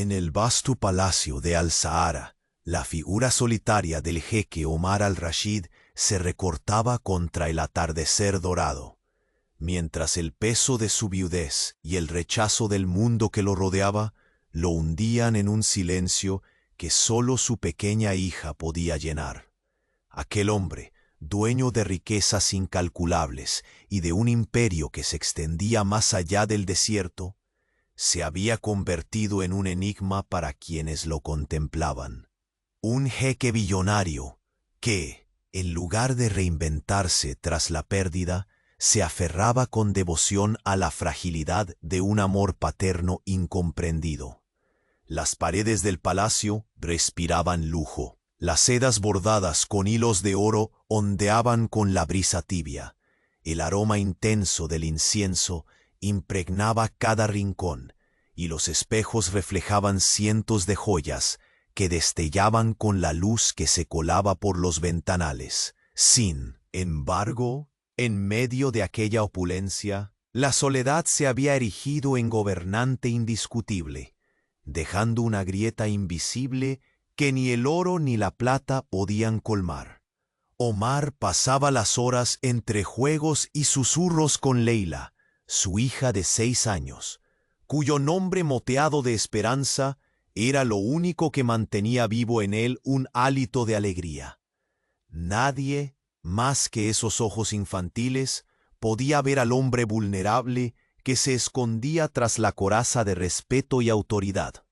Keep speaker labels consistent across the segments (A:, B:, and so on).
A: En el vasto palacio de Al-Sahara, la figura solitaria del jeque Omar al-Rashid se recortaba contra el atardecer dorado, mientras el peso de su viudez y el rechazo del mundo que lo rodeaba lo hundían en un silencio que sólo su pequeña hija podía llenar. Aquel hombre, dueño de riquezas incalculables y de un imperio que se extendía más allá del desierto, se había convertido en un enigma para quienes lo contemplaban. Un jeque billonario que, en lugar de reinventarse tras la pérdida, se aferraba con devoción a la fragilidad de un amor paterno incomprendido. Las paredes del palacio respiraban lujo. Las sedas bordadas con hilos de oro ondeaban con la brisa tibia. El aroma intenso del incienso impregnaba cada rincón, y los espejos reflejaban cientos de joyas que destellaban con la luz que se colaba por los ventanales. Sin embargo, en medio de aquella opulencia, la soledad se había erigido en gobernante indiscutible, dejando una grieta invisible que ni el oro ni la plata podían colmar. Omar pasaba las horas entre juegos y susurros con Leila, su hija de 6 años, cuyo nombre moteado de esperanza era lo único que mantenía vivo en él un hálito de alegría. Nadie, más que esos ojos infantiles, podía ver al hombre vulnerable que se escondía tras la coraza de respeto y autoridad.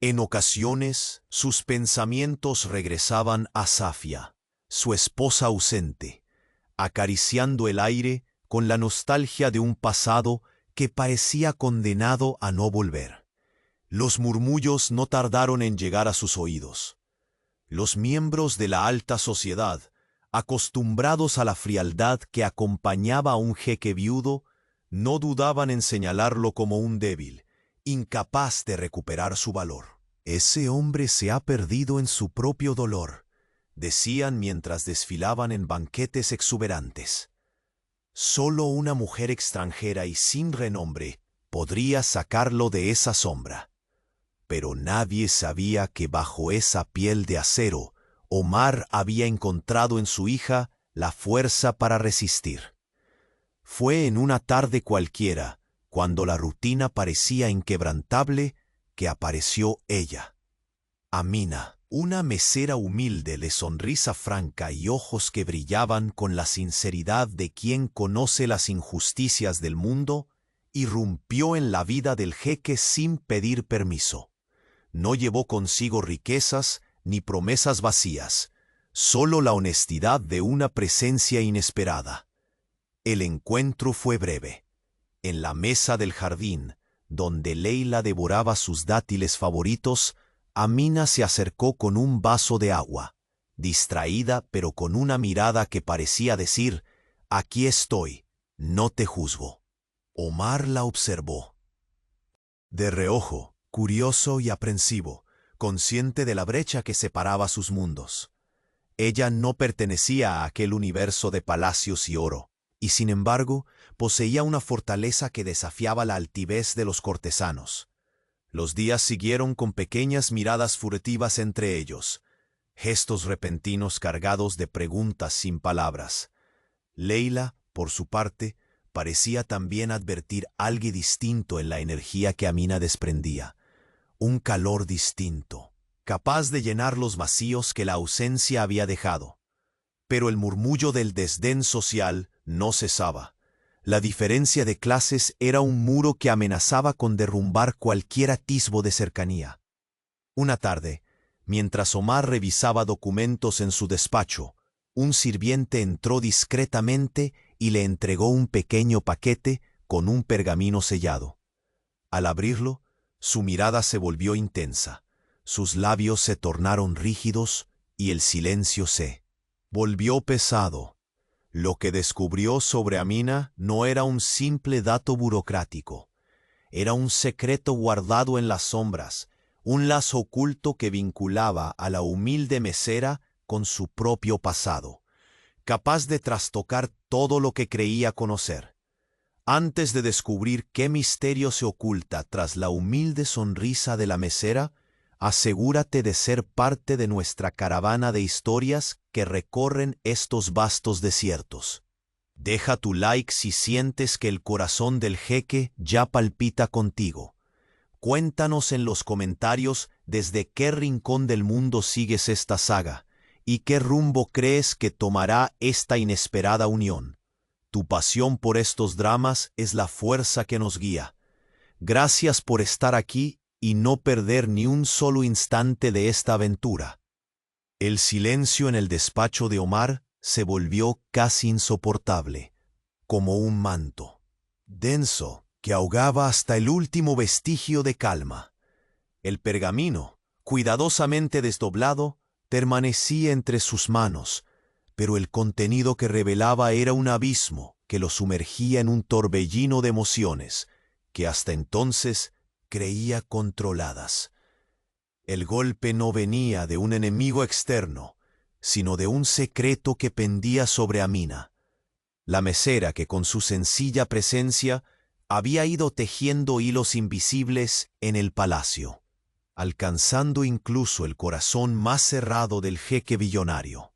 A: En ocasiones, sus pensamientos regresaban a Safia, su esposa ausente, acariciando el aire con la nostalgia de un pasado que parecía condenado a no volver. Los murmullos no tardaron en llegar a sus oídos. Los miembros de la alta sociedad, acostumbrados a la frialdad que acompañaba a un jeque viudo, no dudaban en señalarlo como un débil, incapaz de recuperar su valor. «Ese hombre se ha perdido en su propio dolor», decían mientras desfilaban en banquetes exuberantes. Solo una mujer extranjera y sin renombre podría sacarlo de esa sombra. Pero nadie sabía que bajo esa piel de acero, Omar había encontrado en su hija la fuerza para resistir. Fue en una tarde cualquiera, cuando la rutina parecía inquebrantable, que apareció ella. Amina, una mesera humilde de sonrisa franca y ojos que brillaban con la sinceridad de quien conoce las injusticias del mundo, irrumpió en la vida del jeque sin pedir permiso. No llevó consigo riquezas ni promesas vacías, solo la honestidad de una presencia inesperada. El encuentro fue breve. En la mesa del jardín, donde Leila devoraba sus dátiles favoritos, Amina se acercó con un vaso de agua, distraída pero con una mirada que parecía decir: «Aquí estoy, no te juzgo». Omar la observó. De reojo, curioso y aprensivo, consciente de la brecha que separaba sus mundos. Ella no pertenecía a aquel universo de palacios y oro, y sin embargo poseía una fortaleza que desafiaba la altivez de los cortesanos. Los días siguieron con pequeñas miradas furtivas entre ellos, gestos repentinos cargados de preguntas sin palabras. Leila, por su parte, parecía también advertir algo distinto en la energía que Amina desprendía. Un calor distinto, capaz de llenar los vacíos que la ausencia había dejado. Pero el murmullo del desdén social no cesaba. La diferencia de clases era un muro que amenazaba con derrumbar cualquier atisbo de cercanía. Una tarde, mientras Omar revisaba documentos en su despacho, un sirviente entró discretamente y le entregó un pequeño paquete con un pergamino sellado. Al abrirlo, su mirada se volvió intensa, sus labios se tornaron rígidos y el silencio se volvió pesado. Lo que descubrió sobre Amina no era un simple dato burocrático. Era un secreto guardado en las sombras, un lazo oculto que vinculaba a la humilde mesera con su propio pasado, capaz de trastocar todo lo que creía conocer. Antes de descubrir qué misterio se oculta tras la humilde sonrisa de la mesera, asegúrate de ser parte de nuestra caravana de historias que recorren estos vastos desiertos. Deja tu like si sientes que el corazón del jeque ya palpita contigo. Cuéntanos en los comentarios desde qué rincón del mundo sigues esta saga y qué rumbo crees que tomará esta inesperada unión. Tu pasión por estos dramas es la fuerza que nos guía. Gracias por estar aquí y no perder ni un solo instante de esta aventura. El silencio en el despacho de Omar se volvió casi insoportable, como un manto denso que ahogaba hasta el último vestigio de calma. El pergamino, cuidadosamente desdoblado, permanecía entre sus manos, pero el contenido que revelaba era un abismo que lo sumergía en un torbellino de emociones que hasta entonces creía controladas. El golpe no venía de un enemigo externo, sino de un secreto que pendía sobre Amina, la mesera que con su sencilla presencia había ido tejiendo hilos invisibles en el palacio, alcanzando incluso el corazón más cerrado del jeque billonario.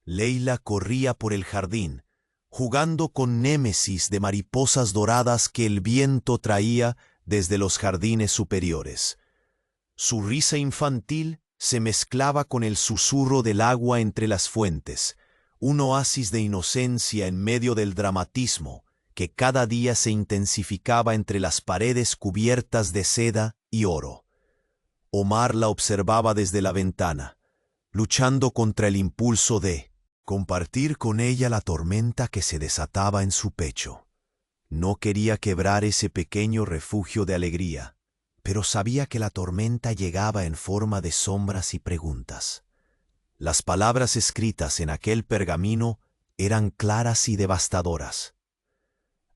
A: Leila corría por el jardín, jugando con némesis de mariposas doradas que el viento traía desde los jardines superiores. Su risa infantil se mezclaba con el susurro del agua entre las fuentes, un oasis de inocencia en medio del dramatismo que cada día se intensificaba entre las paredes cubiertas de seda y oro. Omar la observaba desde la ventana, luchando contra el impulso de compartir con ella la tormenta que se desataba en su pecho. No quería quebrar ese pequeño refugio de alegría, pero sabía que la tormenta llegaba en forma de sombras y preguntas. Las palabras escritas en aquel pergamino eran claras y devastadoras.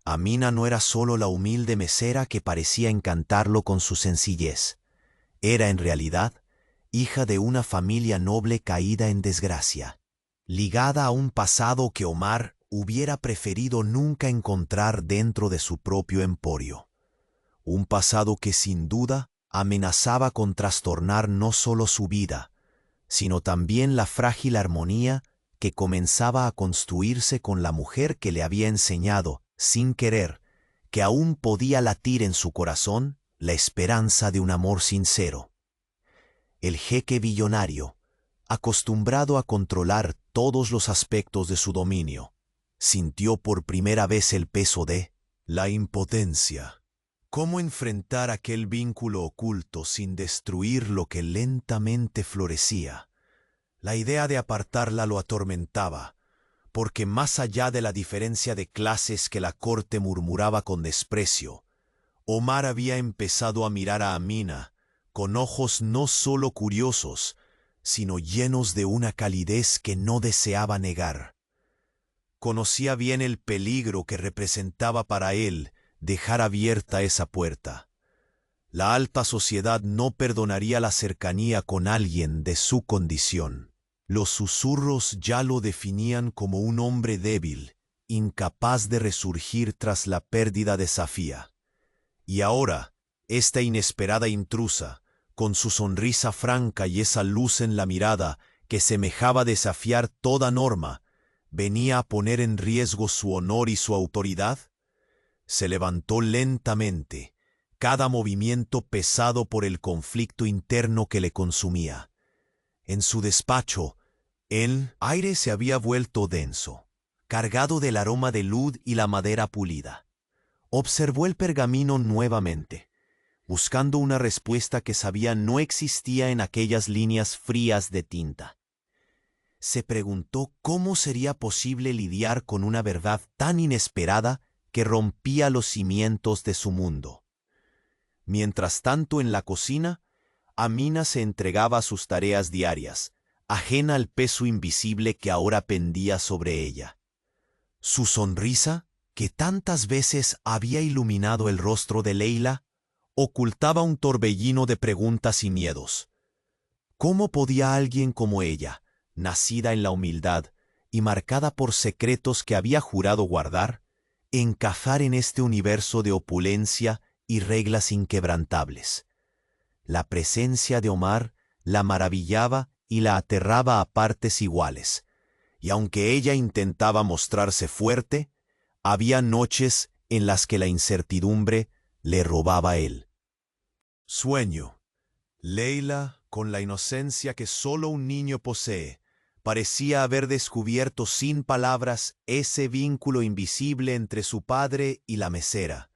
A: Amina no era solo la humilde mesera que parecía encantarlo con su sencillez. Era en realidad hija de una familia noble caída en desgracia, ligada a un pasado que Omar hubiera preferido nunca encontrar dentro de su propio emporio. Un pasado que sin duda amenazaba con trastornar no solo su vida, sino también la frágil armonía que comenzaba a construirse con la mujer que le había enseñado, sin querer, que aún podía latir en su corazón la esperanza de un amor sincero. El jeque billonario, acostumbrado a controlar todos los aspectos de su dominio, sintió por primera vez el peso de la impotencia. ¿Cómo enfrentar aquel vínculo oculto sin destruir lo que lentamente florecía? La idea de apartarla lo atormentaba, porque más allá de la diferencia de clases que la corte murmuraba con desprecio, Omar había empezado a mirar a Amina con ojos no solo curiosos, sino llenos de una calidez que no deseaba negar. Conocía bien el peligro que representaba para él dejar abierta esa puerta. La alta sociedad no perdonaría la cercanía con alguien de su condición. Los susurros ya lo definían como un hombre débil, incapaz de resurgir tras la pérdida de Safía. Y ahora, esta inesperada intrusa, con su sonrisa franca y esa luz en la mirada que semejaba desafiar toda norma, venía a poner en riesgo su honor y su autoridad. Se levantó lentamente, cada movimiento pesado por el conflicto interno que le consumía. En su despacho, el aire se había vuelto denso, cargado del aroma de luz y la madera pulida. Observó el pergamino nuevamente, buscando una respuesta que sabía no existía en aquellas líneas frías de tinta. Se preguntó cómo sería posible lidiar con una verdad tan inesperada que rompía los cimientos de su mundo. Mientras tanto, en la cocina, Amina se entregaba a sus tareas diarias, ajena al peso invisible que ahora pendía sobre ella. Su sonrisa, que tantas veces había iluminado el rostro de Leila, ocultaba un torbellino de preguntas y miedos. ¿Cómo podía alguien como ella, nacida en la humildad y marcada por secretos que había jurado guardar, encajar en este universo de opulencia y reglas inquebrantables. La presencia de Omar la maravillaba y la aterraba a partes iguales, y aunque ella intentaba mostrarse fuerte, había noches en las que la incertidumbre le robaba el sueño. Leila, con la inocencia que solo un niño posee, parecía haber descubierto sin palabras ese vínculo invisible entre su padre y la mesera.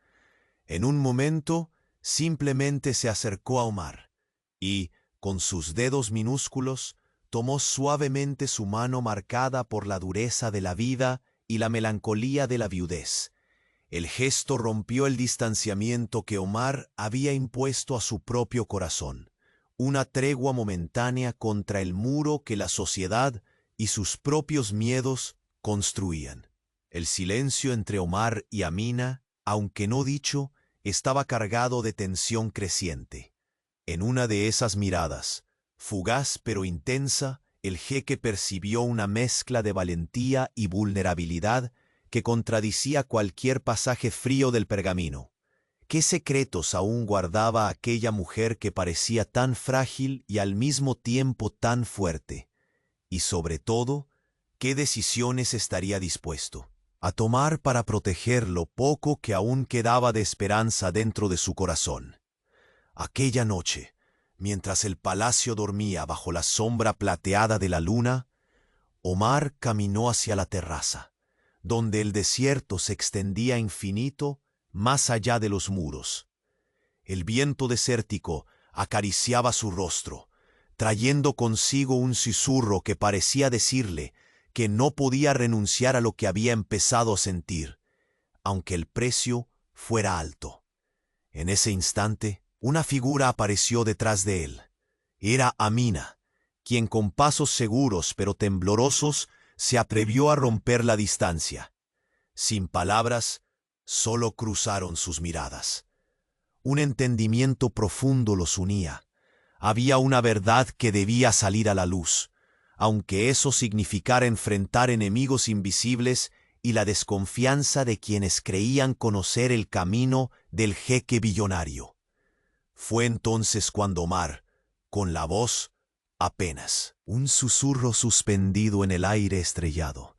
A: En un momento, simplemente se acercó a Omar y, con sus dedos minúsculos, tomó suavemente su mano marcada por la dureza de la vida y la melancolía de la viudez. El gesto rompió el distanciamiento que Omar había impuesto a su propio corazón, una tregua momentánea contra el muro que la sociedad y sus propios miedos construían. El silencio entre Omar y Amina, aunque no dicho, estaba cargado de tensión creciente. En una de esas miradas, fugaz pero intensa, el jeque percibió una mezcla de valentía y vulnerabilidad que contradecía cualquier pasaje frío del pergamino. ¿Qué secretos aún guardaba aquella mujer que parecía tan frágil y al mismo tiempo tan fuerte? Y sobre todo, ¿qué decisiones estaría dispuesto a tomar para proteger lo poco que aún quedaba de esperanza dentro de su corazón? Aquella noche, mientras el palacio dormía bajo la sombra plateada de la luna, Omar caminó hacia la terraza, donde el desierto se extendía infinito más allá de los muros. El viento desértico acariciaba su rostro, trayendo consigo un susurro que parecía decirle que no podía renunciar a lo que había empezado a sentir, aunque el precio fuera alto. En ese instante, una figura apareció detrás de él. Era Amina, quien con pasos seguros pero temblorosos se atrevió a romper la distancia. Sin palabras, solo cruzaron sus miradas. Un entendimiento profundo los unía. Había una verdad que debía salir a la luz, aunque eso significara enfrentar enemigos invisibles y la desconfianza de quienes creían conocer el camino del jeque billonario. Fue entonces cuando Omar, con la voz apenas un susurro suspendido en el aire estrellado,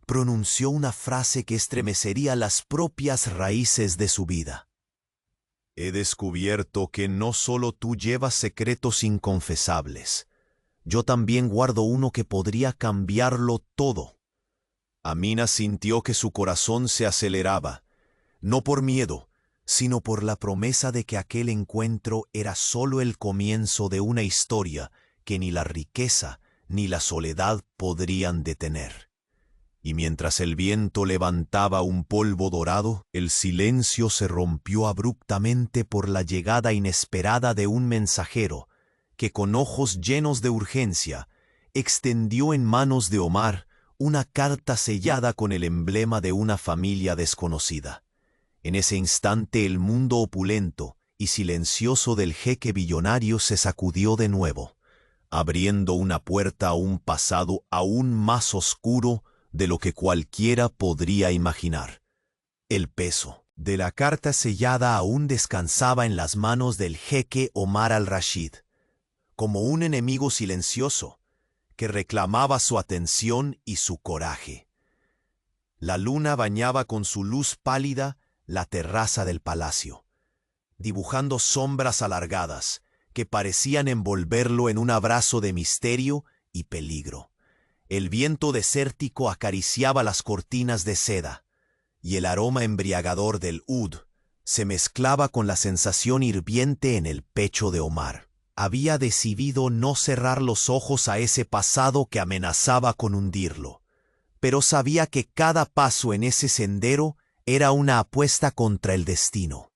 A: pronunció una frase que estremecería las propias raíces de su vida. He descubierto que no solo tú llevas secretos inconfesables, yo también guardo uno que podría cambiarlo todo. Amina sintió que su corazón se aceleraba, no por miedo, sino por la promesa de que aquel encuentro era solo el comienzo de una historia que ni la riqueza ni la soledad podrían detener. Y mientras el viento levantaba un polvo dorado, el silencio se rompió abruptamente por la llegada inesperada de un mensajero que, con ojos llenos de urgencia, extendió en manos de Omar una carta sellada con el emblema de una familia desconocida. En ese instante el mundo opulento y silencioso del jeque billonario se sacudió de nuevo, abriendo una puerta a un pasado aún más oscuro de lo que cualquiera podría imaginar. El peso de la carta sellada aún descansaba en las manos del jeque Omar al-Rashid, como un enemigo silencioso que reclamaba su atención y su coraje. La luna bañaba con su luz pálida la terraza del palacio, dibujando sombras alargadas que parecían envolverlo en un abrazo de misterio y peligro. El viento desértico acariciaba las cortinas de seda, y el aroma embriagador del oud se mezclaba con la sensación hirviente en el pecho de Omar. Había decidido no cerrar los ojos a ese pasado que amenazaba con hundirlo, pero sabía que cada paso en ese sendero era una apuesta contra el destino.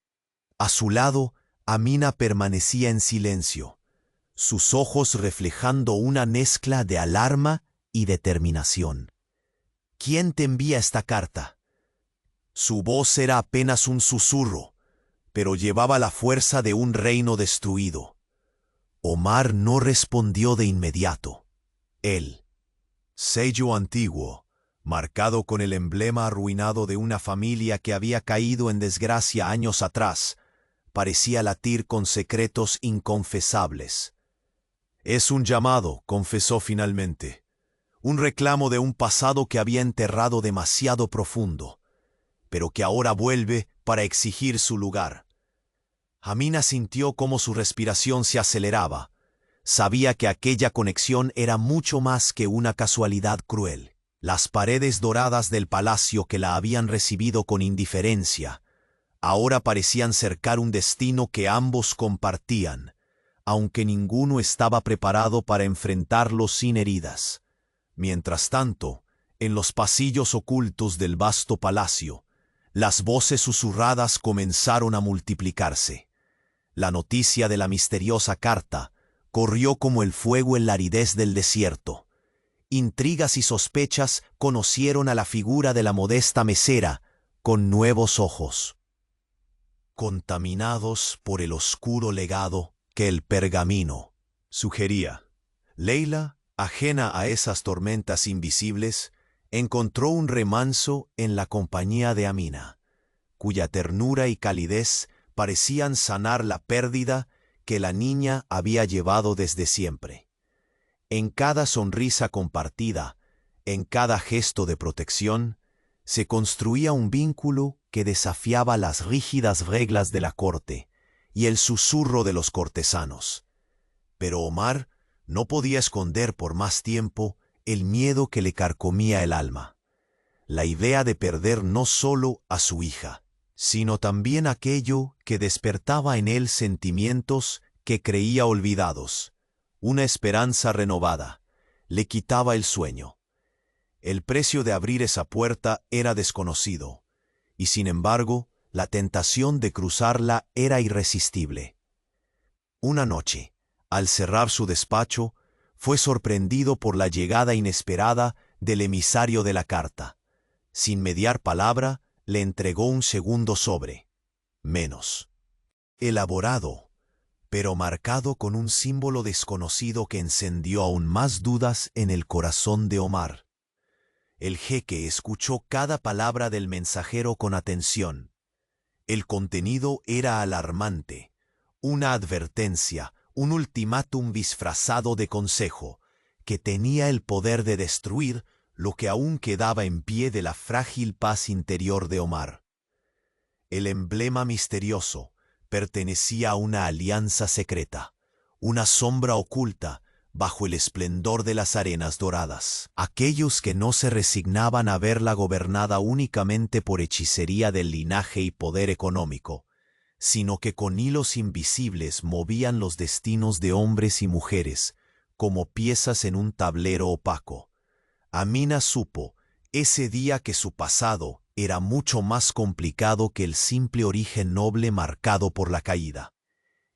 A: A su lado, Amina permanecía en silencio, sus ojos reflejando una mezcla de alarma y determinación. ¿Quién te envía esta carta? Su voz era apenas un susurro, pero llevaba la fuerza de un reino destruido. Omar no respondió de inmediato. El sello antiguo, marcado con el emblema arruinado de una familia que había caído en desgracia años atrás, parecía latir con secretos inconfesables. «Es un llamado», confesó finalmente, «un reclamo de un pasado que había enterrado demasiado profundo, pero que ahora vuelve para exigir su lugar». Amina sintió cómo su respiración se aceleraba. Sabía que aquella conexión era mucho más que una casualidad cruel. Las paredes doradas del palacio que la habían recibido con indiferencia ahora parecían cercar un destino que ambos compartían, aunque ninguno estaba preparado para enfrentarlo sin heridas. Mientras tanto, en los pasillos ocultos del vasto palacio, las voces susurradas comenzaron a multiplicarse. La noticia de la misteriosa carta corrió como el fuego en la aridez del desierto. Intrigas y sospechas conocieron a la figura de la modesta mesera con nuevos ojos, contaminados por el oscuro legado que el pergamino sugería. Leila, ajena a esas tormentas invisibles, encontró un remanso en la compañía de Amina, cuya ternura y calidez parecían sanar la pérdida que la niña había llevado desde siempre. En cada sonrisa compartida, en cada gesto de protección, se construía un vínculo que desafiaba las rígidas reglas de la corte y el susurro de los cortesanos. Pero Omar no podía esconder por más tiempo el miedo que le carcomía el alma. La idea de perder no solo a su hija, sino también aquello que despertaba en él sentimientos que creía olvidados. Una esperanza renovada le quitaba el sueño. El precio de abrir esa puerta era desconocido, y sin embargo, la tentación de cruzarla era irresistible. Una noche, al cerrar su despacho, fue sorprendido por la llegada inesperada del emisario de la carta. Sin mediar palabra, le entregó un segundo sobre, menos elaborado, pero marcado con un símbolo desconocido que encendió aún más dudas en el corazón de Omar. El jeque escuchó cada palabra del mensajero con atención. El contenido era alarmante, una advertencia, un ultimátum disfrazado de consejo, que tenía el poder de destruir lo que aún quedaba en pie de la frágil paz interior de Omar. El emblema misterioso pertenecía a una alianza secreta, una sombra oculta bajo el esplendor de las arenas doradas. Aquellos que no se resignaban a verla gobernada únicamente por hechicería del linaje y poder económico, sino que con hilos invisibles movían los destinos de hombres y mujeres como piezas en un tablero opaco. Amina supo ese día que su pasado era mucho más complicado que el simple origen noble marcado por la caída.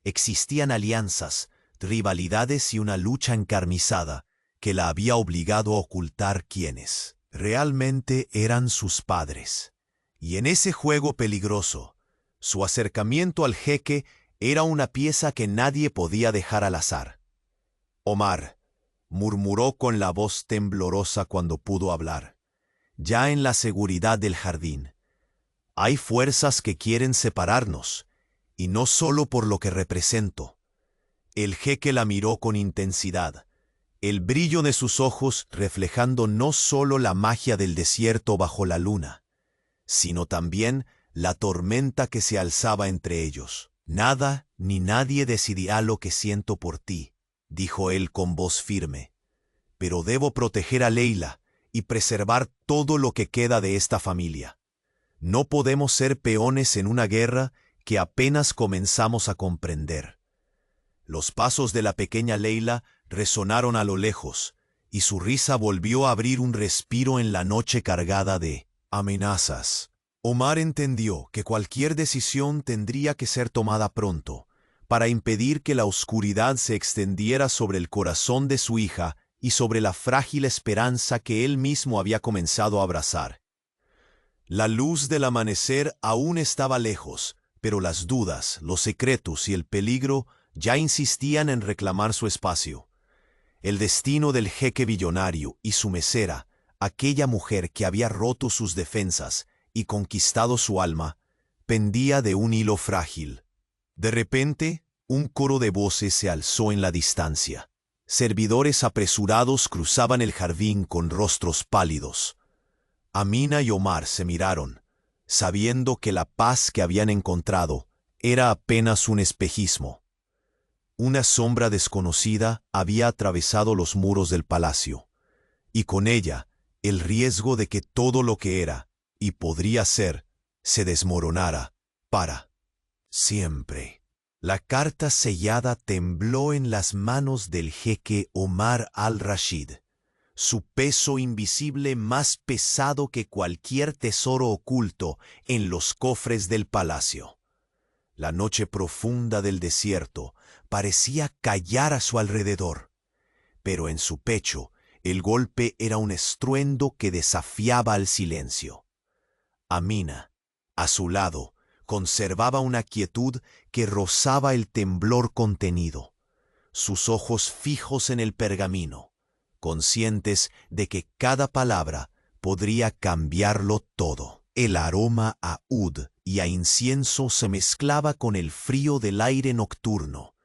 A: Existían alianzas, rivalidades y una lucha encarnizada que la había obligado a ocultar quiénes realmente eran sus padres. Y en ese juego peligroso, su acercamiento al jeque era una pieza que nadie podía dejar al azar. «Omar», murmuró con la voz temblorosa cuando pudo hablar, ya en la seguridad del jardín, «hay fuerzas que quieren separarnos, y no solo por lo que represento». El jeque la miró con intensidad, el brillo de sus ojos reflejando no solo la magia del desierto bajo la luna, sino también la tormenta que se alzaba entre ellos. «Nada ni nadie decidirá lo que siento por ti», dijo él con voz firme, «pero debo proteger a Leila y preservar todo lo que queda de esta familia. No podemos ser peones en una guerra que apenas comenzamos a comprender». Los pasos de la pequeña Leila resonaron a lo lejos, y su risa volvió a abrir un respiro en la noche cargada de amenazas. Omar entendió que cualquier decisión tendría que ser tomada pronto, para impedir que la oscuridad se extendiera sobre el corazón de su hija y sobre la frágil esperanza que él mismo había comenzado a abrazar. La luz del amanecer aún estaba lejos, pero las dudas, los secretos y el peligro ya insistían en reclamar su espacio. El destino del jeque billonario y su mesera aquella mujer que había roto sus defensas y conquistado su alma, pendía de un hilo frágil. De repente, un coro de voces se alzó en la distancia. Servidores apresurados cruzaban el jardín con rostros pálidos. Amina y Omar se miraron, sabiendo que la paz que habían encontrado era apenas un espejismo. Una sombra desconocida había atravesado los muros del palacio, y con ella el riesgo de que todo lo que era, y podría ser, se desmoronara, para siempre. La carta sellada tembló en las manos del jeque Omar al-Rashid, su peso invisible más pesado que cualquier tesoro oculto en los cofres del palacio. La noche profunda del desierto parecía callar a su alrededor, pero en su pecho el golpe era un estruendo que desafiaba al silencio. Amina, a su lado, conservaba una quietud que rozaba el temblor contenido, sus ojos fijos en el pergamino, conscientes de que cada palabra podría cambiarlo todo. El aroma a oud y a incienso se mezclaba con el frío del aire nocturno,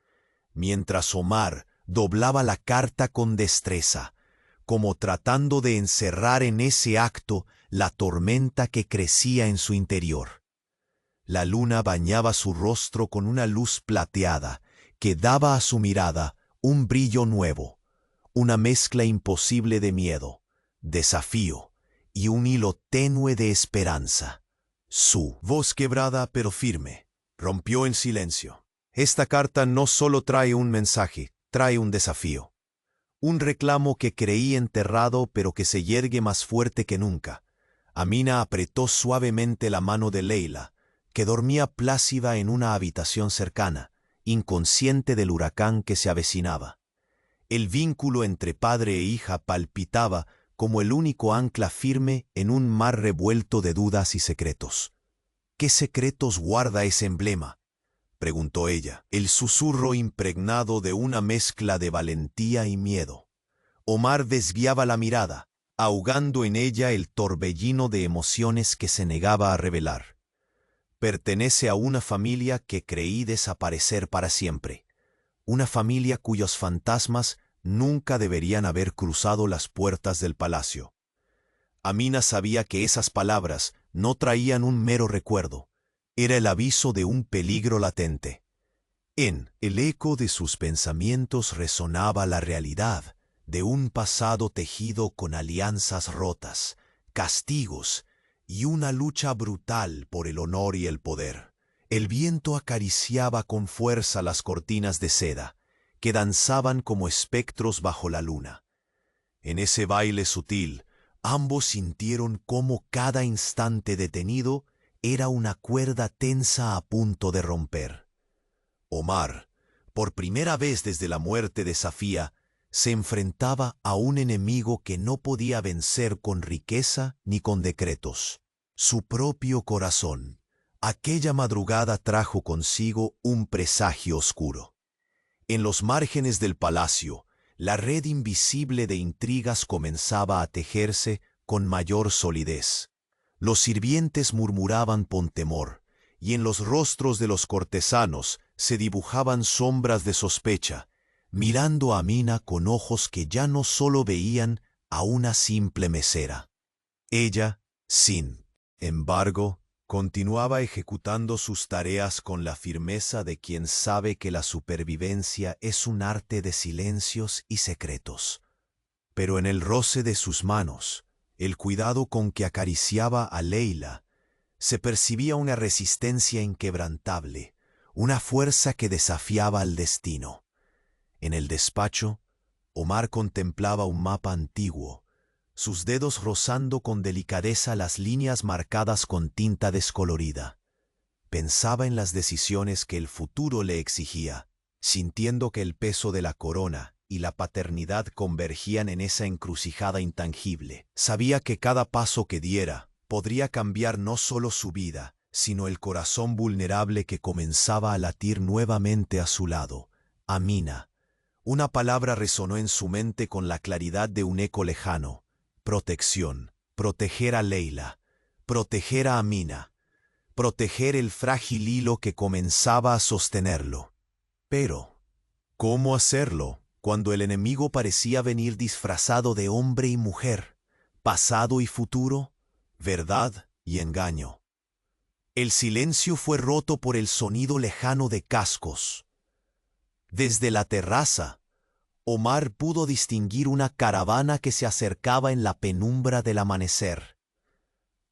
A: mientras Omar doblaba la carta con destreza, como tratando de encerrar en ese acto la tormenta que crecía en su interior. La luna bañaba su rostro con una luz plateada que daba a su mirada un brillo nuevo, una mezcla imposible de miedo, desafío y un hilo tenue de esperanza. Su voz quebrada pero firme rompió en silencio. Esta carta no solo trae un mensaje, trae un desafío. Un reclamo que creí enterrado pero que se yergue más fuerte que nunca. Amina apretó suavemente la mano de Leila, que dormía plácida en una habitación cercana, inconsciente del huracán que se avecinaba. El vínculo entre padre e hija palpitaba como el único ancla firme en un mar revuelto de dudas y secretos. ¿Qué secretos guarda ese emblema?, preguntó ella, el susurro impregnado de una mezcla de valentía y miedo. Omar desviaba la mirada, ahogando en ella el torbellino de emociones que se negaba a revelar. Pertenece a una familia que creí desaparecer para siempre, una familia cuyos fantasmas nunca deberían haber cruzado las puertas del palacio. Amina sabía que esas palabras no traían un mero recuerdo, era el aviso de un peligro latente. En el eco de sus pensamientos resonaba la realidad de un pasado tejido con alianzas rotas, castigos y una lucha brutal por el honor y el poder. El viento acariciaba con fuerza las cortinas de seda, que danzaban como espectros bajo la luna. En ese baile sutil, ambos sintieron cómo cada instante detenido era una cuerda tensa a punto de romper. Omar, por primera vez desde la muerte de Safía, se enfrentaba a un enemigo que no podía vencer con riqueza ni con decretos: su propio corazón. Aquella madrugada trajo consigo un presagio oscuro. En los márgenes del palacio, la red invisible de intrigas comenzaba a tejerse con mayor solidez. Los sirvientes murmuraban con temor, y en los rostros de los cortesanos se dibujaban sombras de sospecha, mirando a Amina con ojos que ya no solo veían a una simple mesera. Ella, sin embargo, continuaba ejecutando sus tareas con la firmeza de quien sabe que la supervivencia es un arte de silencios y secretos. Pero en el roce de sus manos, el cuidado con que acariciaba a Leila, se percibía una resistencia inquebrantable, una fuerza que desafiaba al destino. En el despacho, Omar contemplaba un mapa antiguo, sus dedos rozando con delicadeza las líneas marcadas con tinta descolorida. Pensaba en las decisiones que el futuro le exigía, sintiendo que el peso de la corona y la paternidad convergían en esa encrucijada intangible. Sabía que cada paso que diera podría cambiar no solo su vida, sino el corazón vulnerable que comenzaba a latir nuevamente a su lado. Amina. Una palabra resonó en su mente con la claridad de un eco lejano, protección, proteger a Leila, proteger a Amina, proteger el frágil hilo que comenzaba a sostenerlo. Pero, ¿cómo hacerlo cuando el enemigo parecía venir disfrazado de hombre y mujer, pasado y futuro, verdad y engaño? El silencio fue roto por el sonido lejano de cascos. Desde la terraza, Omar pudo distinguir una caravana que se acercaba en la penumbra del amanecer.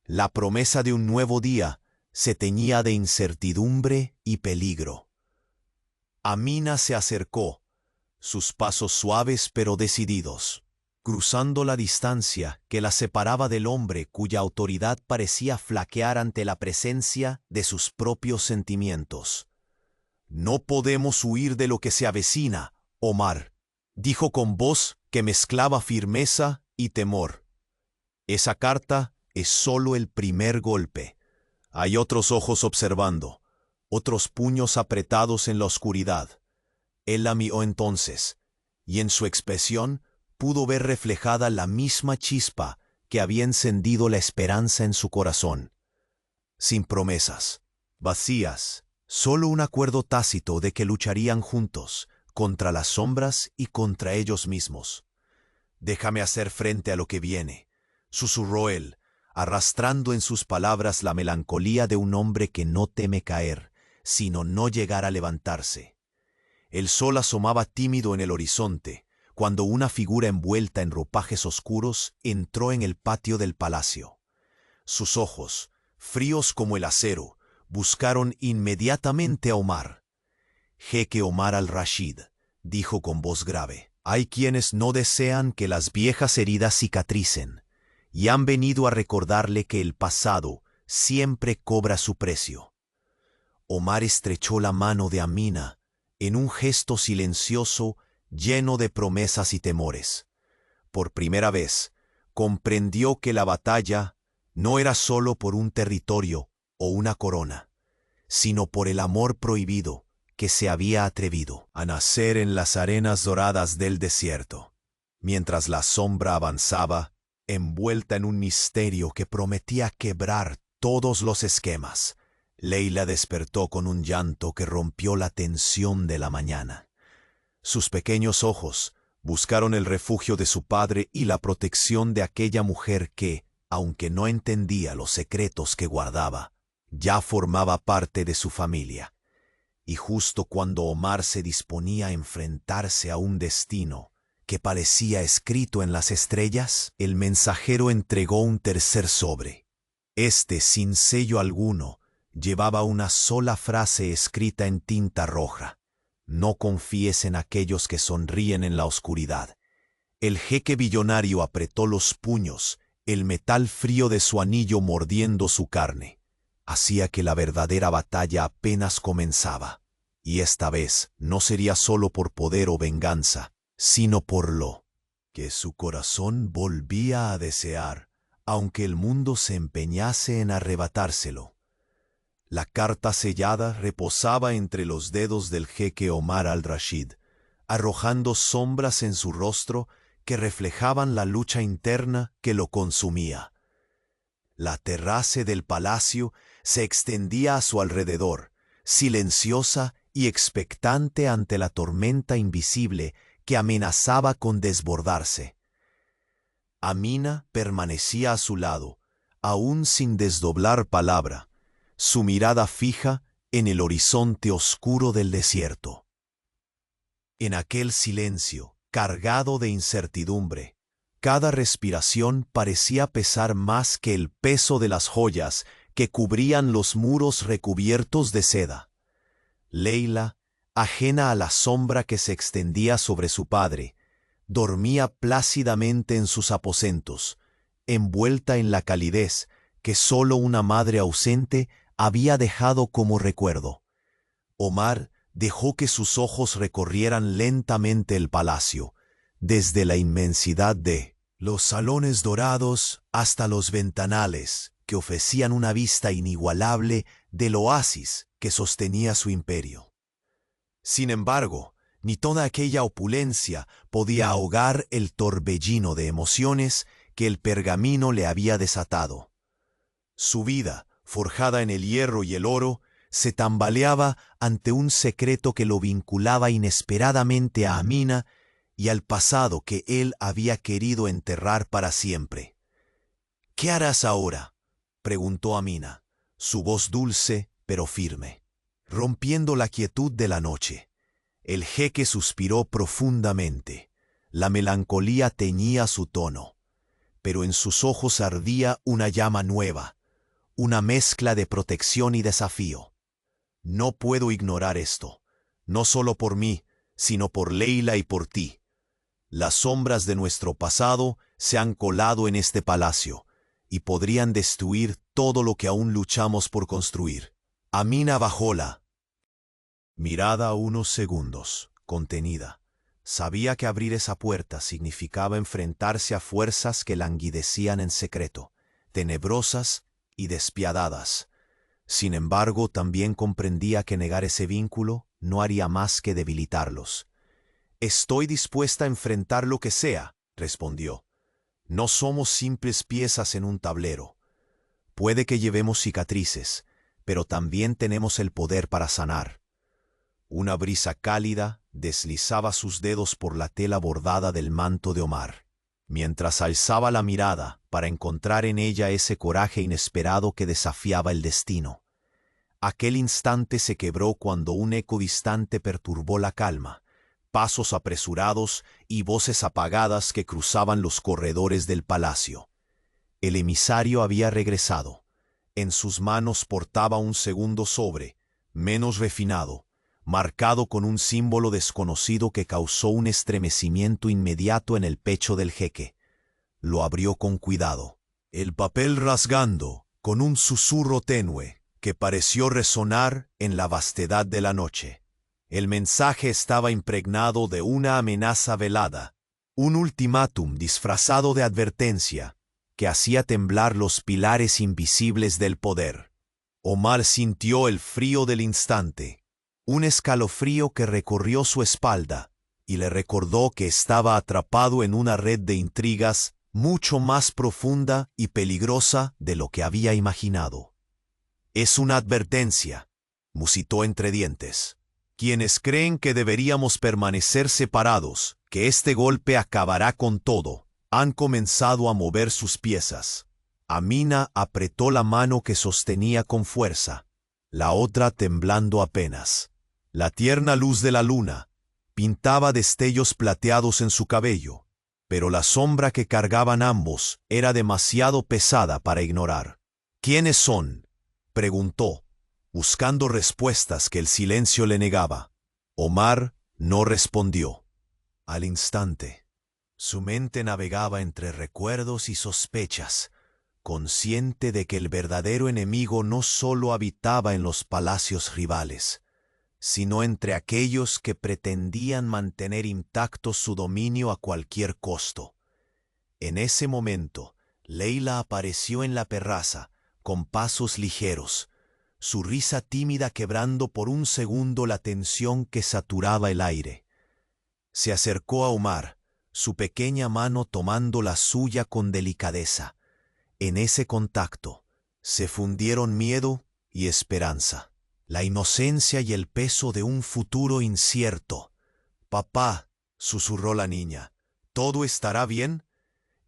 A: La promesa de un nuevo día se teñía de incertidumbre y peligro. Amina se acercó, sus pasos suaves pero decididos, cruzando la distancia que la separaba del hombre cuya autoridad parecía flaquear ante la presencia de sus propios sentimientos. «No podemos huir de lo que se avecina, Omar», dijo con voz que mezclaba firmeza y temor. «Esa carta es solo el primer golpe. Hay otros ojos observando, otros puños apretados en la oscuridad». Él la miró entonces, y en su expresión pudo ver reflejada la misma chispa que había encendido la esperanza en su corazón. Sin promesas, vacías, solo un acuerdo tácito de que lucharían juntos, contra las sombras y contra ellos mismos. «Déjame hacer frente a lo que viene», susurró él, arrastrando en sus palabras la melancolía de un hombre que no teme caer, sino no llegar a levantarse. El sol asomaba tímido en el horizonte, cuando una figura envuelta en ropajes oscuros entró en el patio del palacio. Sus ojos, fríos como el acero, buscaron inmediatamente a Omar. «Jeque Omar al-Rashid», dijo con voz grave, «hay quienes no desean que las viejas heridas cicatricen, y han venido a recordarle que el pasado siempre cobra su precio». Omar estrechó la mano de Amina en un gesto silencioso lleno de promesas y temores. Por primera vez, comprendió que la batalla no era solo por un territorio o una corona, sino por el amor prohibido que se había atrevido a nacer en las arenas doradas del desierto. Mientras la sombra avanzaba, envuelta en un misterio que prometía quebrar todos los esquemas, Leila despertó con un llanto que rompió la tensión de la mañana. Sus pequeños ojos buscaron el refugio de su padre y la protección de aquella mujer que, aunque no entendía los secretos que guardaba, ya formaba parte de su familia. Y justo cuando Omar se disponía a enfrentarse a un destino que parecía escrito en las estrellas, el mensajero entregó un tercer sobre. Este, sin sello alguno, llevaba una sola frase escrita en tinta roja: «No confíes en aquellos que sonríen en la oscuridad». El jeque billonario apretó los puños, el metal frío de su anillo mordiendo su carne. Hacía que la verdadera batalla apenas comenzaba, y esta vez no sería solo por poder o venganza, sino por lo que su corazón volvía a desear, aunque el mundo se empeñase en arrebatárselo. La carta sellada reposaba entre los dedos del jeque Omar al-Rashid, arrojando sombras en su rostro que reflejaban la lucha interna que lo consumía. La terraza del palacio se extendía a su alrededor, silenciosa y expectante ante la tormenta invisible que amenazaba con desbordarse. Amina permanecía a su lado, aún sin desdoblar palabra, su mirada fija en el horizonte oscuro del desierto. En aquel silencio, cargado de incertidumbre, cada respiración parecía pesar más que el peso de las joyas que cubrían los muros recubiertos de seda. Leila, ajena a la sombra que se extendía sobre su padre, dormía plácidamente en sus aposentos, envuelta en la calidez que sólo una madre ausente había dejado como recuerdo. Omar dejó que sus ojos recorrieran lentamente el palacio, desde la inmensidad de los salones dorados hasta los ventanales que ofrecían una vista inigualable del oasis que sostenía su imperio. Sin embargo, ni toda aquella opulencia podía ahogar el torbellino de emociones que el pergamino le había desatado. Su vida, forjada en el hierro y el oro, se tambaleaba ante un secreto que lo vinculaba inesperadamente a Amina y al pasado que él había querido enterrar para siempre. «¿Qué harás ahora?», preguntó Amina, su voz dulce pero firme. Rompiendo la quietud de la noche, el jeque suspiró profundamente. La melancolía teñía su tono, pero en sus ojos ardía una llama nueva, una mezcla de protección y desafío. «No puedo ignorar esto, no solo por mí, sino por Leila y por ti. Las sombras de nuestro pasado se han colado en este palacio y podrían destruir todo lo que aún luchamos por construir». Amina bajó la mirada unos segundos, contenida. Sabía que abrir esa puerta significaba enfrentarse a fuerzas que languidecían en secreto, tenebrosas y despiadadas. Sin embargo, también comprendía que negar ese vínculo no haría más que debilitarlos. «Estoy dispuesta a enfrentar lo que sea», respondió. «No somos simples piezas en un tablero. Puede que llevemos cicatrices, pero también tenemos el poder para sanar». Una brisa cálida deslizaba sus dedos por la tela bordada del manto de Omar, mientras alzaba la mirada para encontrar en ella ese coraje inesperado que desafiaba el destino. Aquel instante se quebró cuando un eco distante perturbó la calma, pasos apresurados y voces apagadas que cruzaban los corredores del palacio. El emisario había regresado. En sus manos portaba un segundo sobre, menos refinado, marcado con un símbolo desconocido que causó un estremecimiento inmediato en el pecho del jeque. Lo abrió con cuidado, el papel rasgando con un susurro tenue que pareció resonar en la vastedad de la noche. El mensaje estaba impregnado de una amenaza velada, un ultimátum disfrazado de advertencia que hacía temblar los pilares invisibles del poder. Omar sintió el frío del instante, un escalofrío que recorrió su espalda y le recordó que estaba atrapado en una red de intrigas mucho más profunda y peligrosa de lo que había imaginado. «Es una advertencia», musitó entre dientes. «Quienes creen que deberíamos permanecer separados, que este golpe acabará con todo, han comenzado a mover sus piezas». Amina apretó la mano que sostenía con fuerza, la otra temblando apenas. La tierna luz de la luna pintaba destellos plateados en su cabello, pero la sombra que cargaban ambos era demasiado pesada para ignorar. «¿Quiénes son?», preguntó, buscando respuestas que el silencio le negaba. Omar no respondió. Al instante, su mente navegaba entre recuerdos y sospechas, consciente de que el verdadero enemigo no solo habitaba en los palacios rivales, sino entre aquellos que pretendían mantener intacto su dominio a cualquier costo. En ese momento, Leila apareció en la terraza, con pasos ligeros, su risa tímida quebrando por un segundo la tensión que saturaba el aire. Se acercó a Omar, su pequeña mano tomando la suya con delicadeza. En ese contacto, se fundieron miedo y esperanza, la inocencia y el peso de un futuro incierto. «Papá», susurró la niña, «¿todo estará bien?».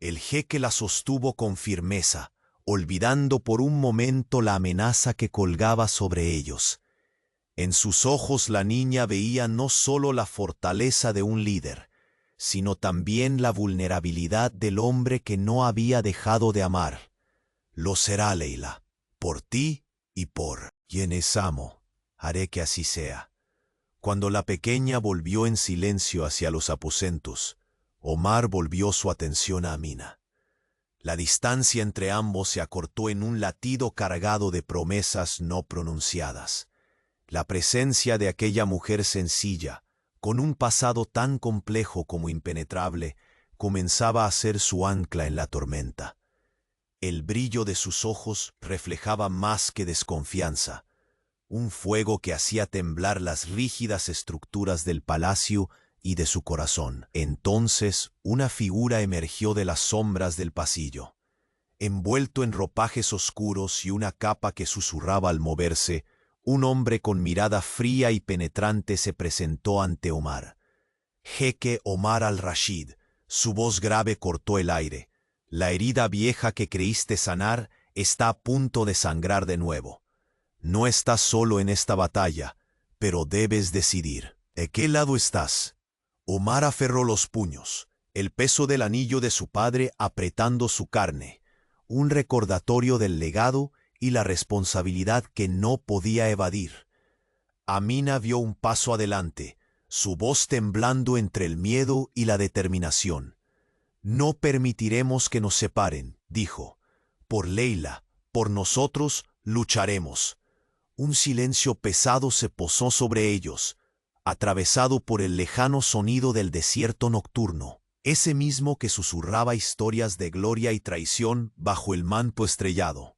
A: El jeque la sostuvo con firmeza, olvidando por un momento la amenaza que colgaba sobre ellos. En sus ojos la niña veía no solo la fortaleza de un líder, sino también la vulnerabilidad del hombre que no había dejado de amar. «Lo será, Leila, por ti y por quienes amo. Haré que así sea». Cuando la pequeña volvió en silencio hacia los aposentos, Omar volvió su atención a Amina. La distancia entre ambos se acortó en un latido cargado de promesas no pronunciadas. La presencia de aquella mujer sencilla, con un pasado tan complejo como impenetrable, comenzaba a ser su ancla en la tormenta. El brillo de sus ojos reflejaba más que desconfianza, un fuego que hacía temblar las rígidas estructuras del palacio y de su corazón. Entonces una figura emergió de las sombras del pasillo. Envuelto en ropajes oscuros y una capa que susurraba al moverse, un hombre con mirada fría y penetrante se presentó ante Omar. Jeque Omar al-Rashid, su voz grave cortó el aire. La herida vieja que creíste sanar está a punto de sangrar de nuevo. No estás solo en esta batalla, pero debes decidir. ¿De qué lado estás? Omar aferró los puños, el peso del anillo de su padre apretando su carne, un recordatorio del legado y la responsabilidad que no podía evadir. Amina vio un paso adelante, su voz temblando entre el miedo y la determinación. No permitiremos que nos separen, dijo. Por Leila, por nosotros, lucharemos. Un silencio pesado se posó sobre ellos, atravesado por el lejano sonido del desierto nocturno, ese mismo que susurraba historias de gloria y traición bajo el manto estrellado.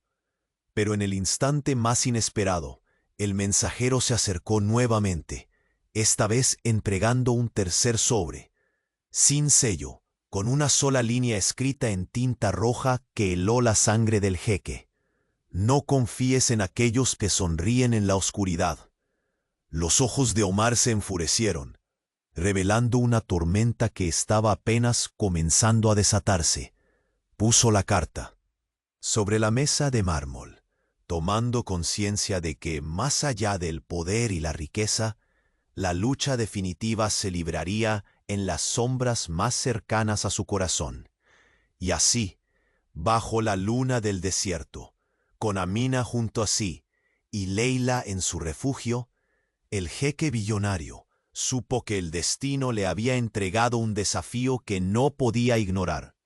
A: Pero en el instante más inesperado, el mensajero se acercó nuevamente, esta vez entregando un tercer sobre, sin sello, con una sola línea escrita en tinta roja que heló la sangre del jeque. No confíes en aquellos que sonríen en la oscuridad. Los ojos de Omar se enfurecieron, revelando una tormenta que estaba apenas comenzando a desatarse. Puso la carta sobre la mesa de mármol, tomando conciencia de que, más allá del poder y la riqueza, la lucha definitiva se libraría en las sombras más cercanas a su corazón. Y así, bajo la luna del desierto, con Amina junto a sí y Leila en su refugio, el jeque billonario supo que el destino le había entregado un desafío que no podía ignorar,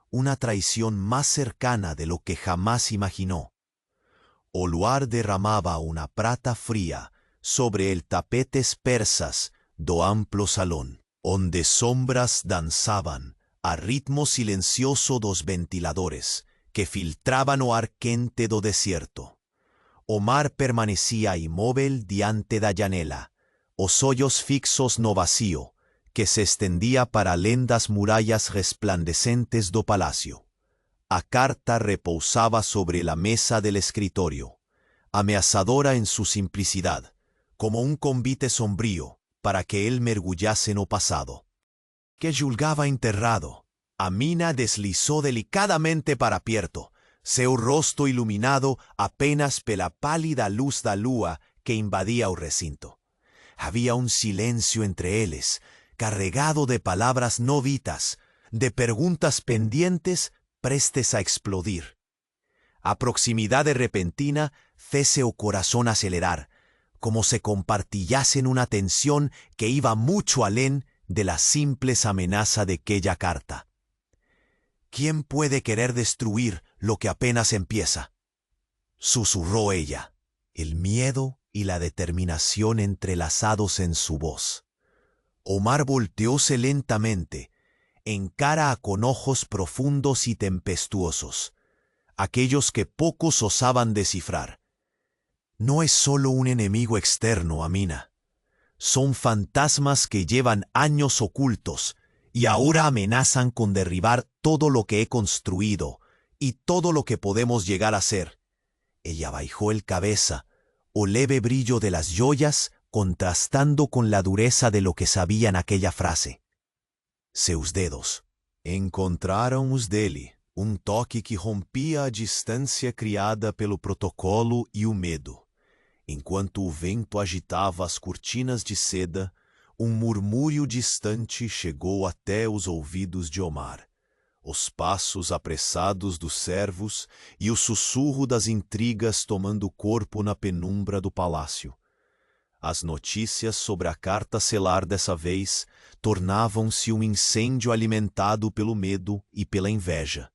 A: una traición más cercana de lo que jamás imaginó. Oluar derramaba una plata fría sobre el tapetes persas do amplo salón, donde sombras danzaban a ritmo silencioso dos ventiladores que filtraban o ar quente do desierto. Omar permanecía inmóvil diante da janela, os ollos fixos no vacío, que se extendía para lendas murallas resplandecentes do palacio. A carta repousaba sobre la mesa del escritorio, ameazadora en su simplicidad, como un convite sombrío para que él mergullase no pasado, que julgaba enterrado. Amina deslizó delicadamente para Pierto, seu rosto iluminado apenas pela pálida luz da lua que invadía el recinto. Había un silencio entre ellos, carregado de palabras no ditas, de preguntas pendientes prestes a explodir. A proximidade repentina fece o corazón acelerar, como se compartillasen una tensión que iba mucho alén de la simples amenaza de aquella carta. ¿Quién puede querer destruir lo que apenas empieza?, susurró ella, el miedo y la determinación entrelazados en su voz. Omar volteóse lentamente, encara con ojos profundos y tempestuosos, aquellos que pocos osaban descifrar. No es solo un enemigo externo, Amina. Son fantasmas que llevan años ocultos y ahora amenazan con derribar todo lo que he construido y todo lo que podemos llegar a ser. Ella bajó el cabeza, o leve brillo de las joyas contrastando con la dureza de lo que sabía en aquella frase. Seus dedos encontraram os dele, toque que rompia a distância criada pelo protocolo e o medo. Enquanto o vento agitava as cortinas de seda, murmúrio distante chegou até os ouvidos de Omar. Os passos apressados dos servos e o sussurro das intrigas tomando corpo na penumbra do palácio. As notícias sobre a carta selar dessa vez tornavam-se incêndio alimentado pelo medo e pela inveja.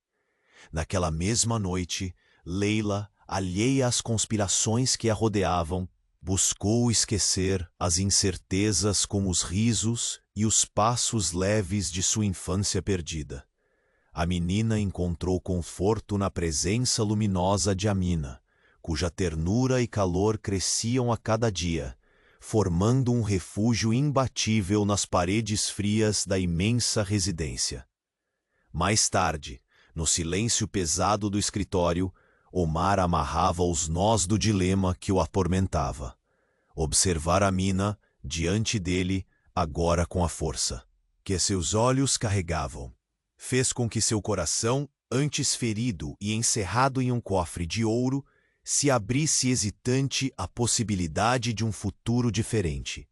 A: Naquela mesma noite, Leila, alheia às conspirações que a rodeavam, buscou esquecer as incertezas com os risos e os passos leves de sua infância perdida. A menina encontrou conforto na presença luminosa de Amina, cuja ternura e calor cresciam a cada dia, formando um refúgio imbatível nas paredes frias da imensa residência. Mais tarde, no silêncio pesado do escritório, Omar amarrava os nós do dilema que o atormentava. Observar Amina, diante dele, agora com a força que seus olhos carregavam, fez com que seu coração, antes ferido e encerrado em um cofre de ouro, se abrisse hesitante à possibilidade de um futuro diferente.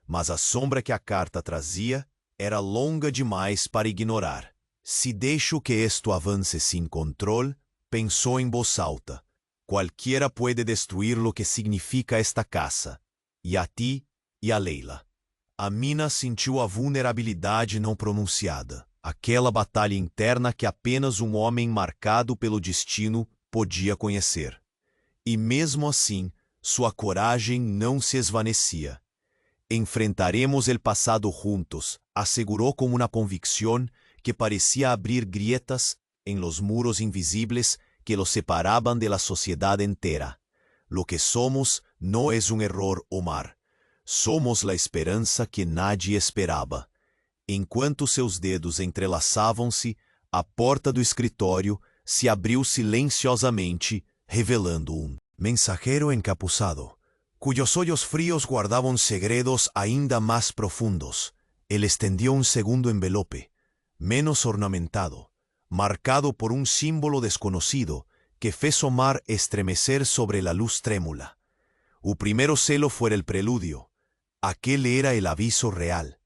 A: Mas a sombra que a carta trazia era longa demais para ignorar. Se deixo que esto avance sin control, pensou em voz alta, cualquiera puede destruir lo que significa esta casa, e a ti e a Leila. Amina sentiu a vulnerabilidade não pronunciada, aquela batalha interna que apenas um homem marcado pelo destino podia conhecer. E mesmo assim, sua coragem não se esvanecia. Enfrentaremos el passado juntos, assegurou com uma convicção que parecia abrir grietas en los muros invisibles que los separaban de la sociedad entera. Lo que somos no es un error, Omar. Somos la esperança que nadie esperava. Enquanto seus dedos entrelaçavam-se, a porta do escritório se abriu silenciosamente, revelando um mensajero encapuçado, cuyos olhos frios guardavam segredos ainda mais profundos. Ele estendió un segundo envelope, menos ornamentado, marcado por un símbolo desconocido que fez Omar estremecer sobre la luz trémula. O primero celo fuera el preludio. Aquel era el aviso real.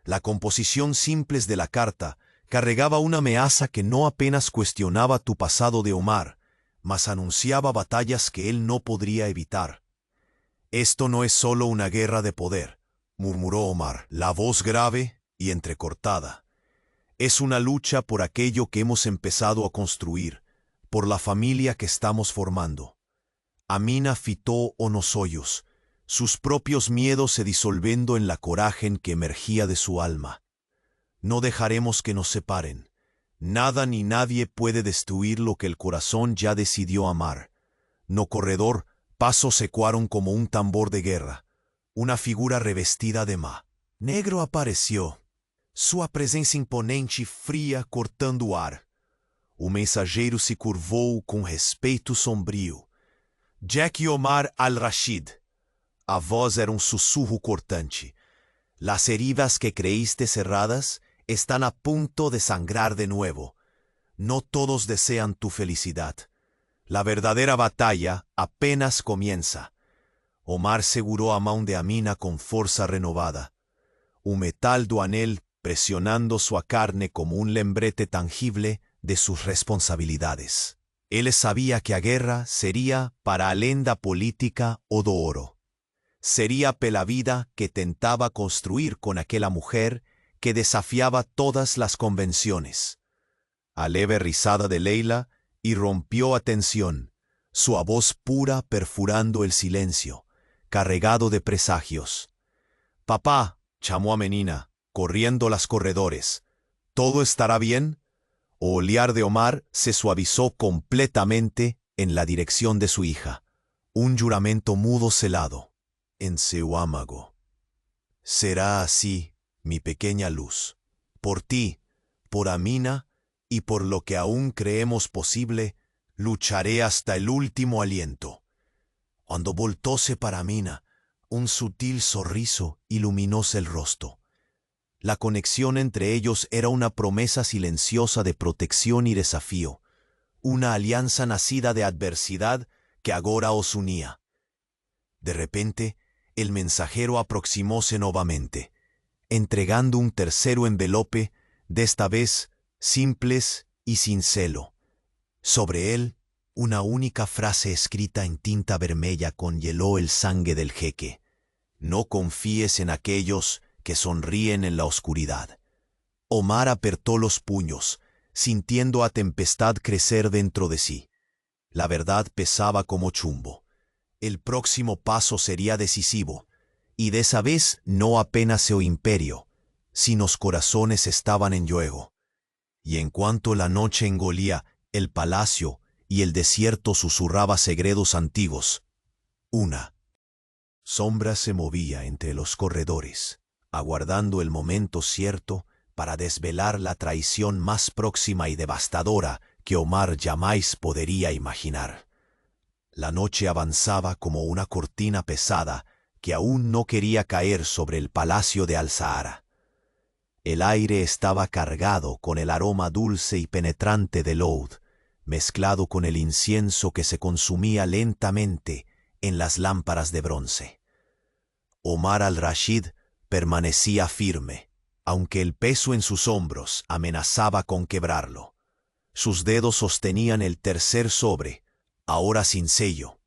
A: La composición simples de la carta carregaba una amenaza que no apenas cuestionaba tu pasado de Omar, mas anunciaba batallas que él no podría evitar. Esto no es solo una guerra de poder, murmuró Omar, la voz grave y entrecortada. Es una lucha por aquello que hemos empezado a construir, por la familia que estamos formando. Amina fitó unos hoyos, sus propios miedos se disolviendo en la coraje que emergía de su alma. No dejaremos que nos separen. Nada ni nadie puede destruir lo que el corazón ya decidió amar. No corredor, pasos ecoaron como un tambor de guerra. Una figura revestida de negro apareció. Sua presença imponente e fria cortando o ar. O mensageiro se curvou com respeito sombrio. Jack Omar al-Rashid. A voz era um sussurro cortante. Las heridas que creíste cerradas están a punto de sangrar de nuevo. No todos desean tu felicidad. La verdadera batalla apenas comienza. Omar seguró a mão de Amina con fuerza renovada. Un metal do anel presionando su carne como un lembrete tangible de sus responsabilidades. Él sabía que a guerra sería para a lenda política o do oro. Sería pela vida que tentaba construir con aquella mujer que desafiaba todas las convenciones. A leve risada de Leila irrompió a tensión, su voz pura perforando el silencio, cargado de presagios. «Papá», llamó a Menina, corriendo los corredores. «¿Todo estará bien?» O olhar de Omar se suavizó completamente en la dirección de su hija. Un juramento mudo celado en su ámago. «Será así, mi pequeña luz. Por ti, por Amina y por lo que aún creemos posible, lucharé hasta el último aliento». Cuando voltóse para Amina, un sutil sorriso iluminóse el rostro. La conexión entre ellos era una promesa silenciosa de protección y desafío, una alianza nacida de adversidad que agora os unía. De repente, el mensajero aproximóse nuevamente, entregando un tercero envelope, de esta vez simples y sin celo. Sobre él, una única frase escrita en tinta vermella congeló el sangue del jeque. No confíes en aquellos que sonríen en la oscuridad. Omar apretó los puños, sintiendo a tempestad crecer dentro de sí. La verdad pesaba como chumbo. El próximo paso sería decisivo, y de esa vez no apenas su imperio, sino los corazones estaban en juego. Y en cuanto la noche engolía el palacio y el desierto susurraba segredos antiguos, una Sombra se movía entre los corredores, aguardando el momento cierto para desvelar la traición más próxima y devastadora que Omar jamás podría imaginar. La noche avanzaba como una cortina pesada que aún no quería caer sobre el palacio de Al-Sahara. El aire estaba cargado con el aroma dulce y penetrante del oud, mezclado con el incienso que se consumía lentamente en las lámparas de bronce. Omar al-Rashid permanecía firme, aunque el peso en sus hombros amenazaba con quebrarlo. Sus dedos sostenían el tercer sobre, ahora sin sello,